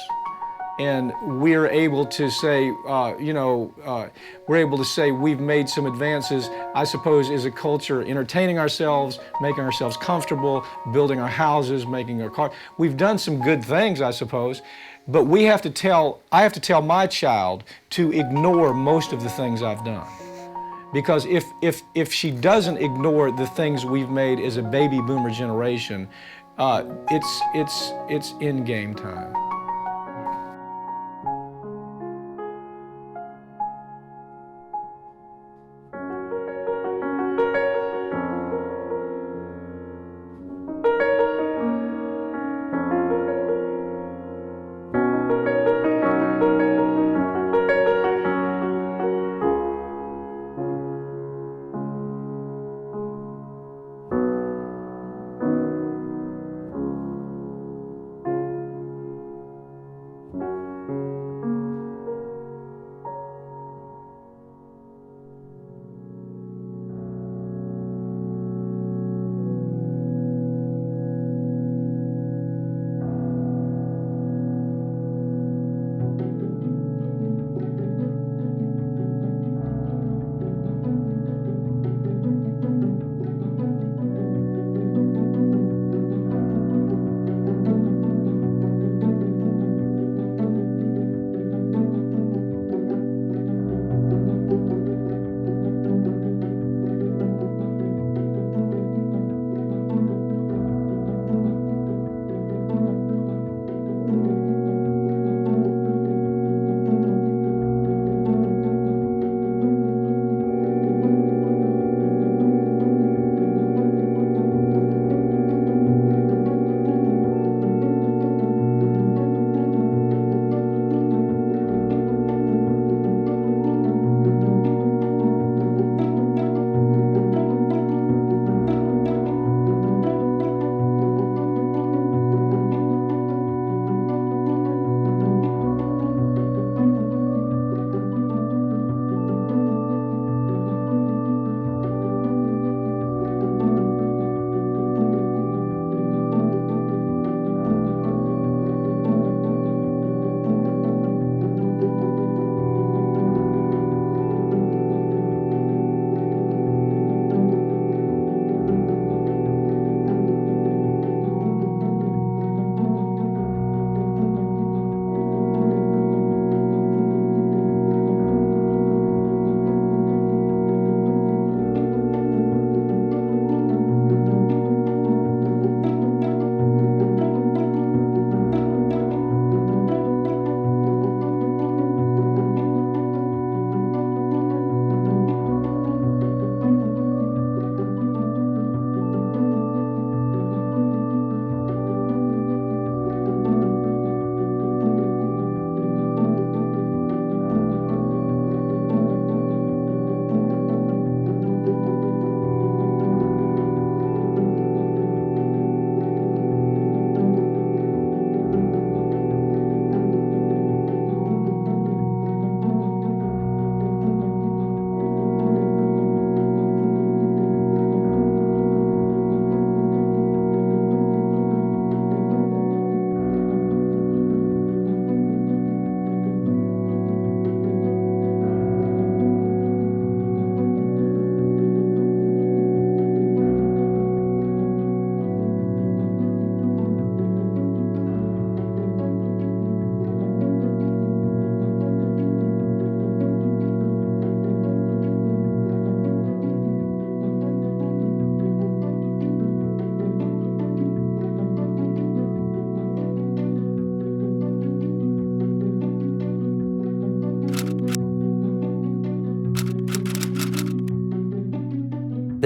And we're able to say, we're able to say we've made some advances, I suppose, as a culture, entertaining ourselves, making ourselves comfortable, building our houses, making our cars. We've done some good things, I suppose, but I have to tell my child to ignore most of the things I've done. Because if she doesn't ignore the things we've made as a baby boomer generation, it's in game time.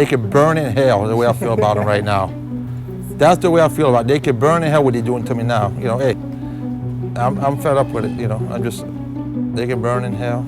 They can burn in hell, the way I feel about them right now. That's the way I feel about it. They can burn in hell what they're doing to me now. You know, hey, I'm fed up with it, you know. They can burn in hell.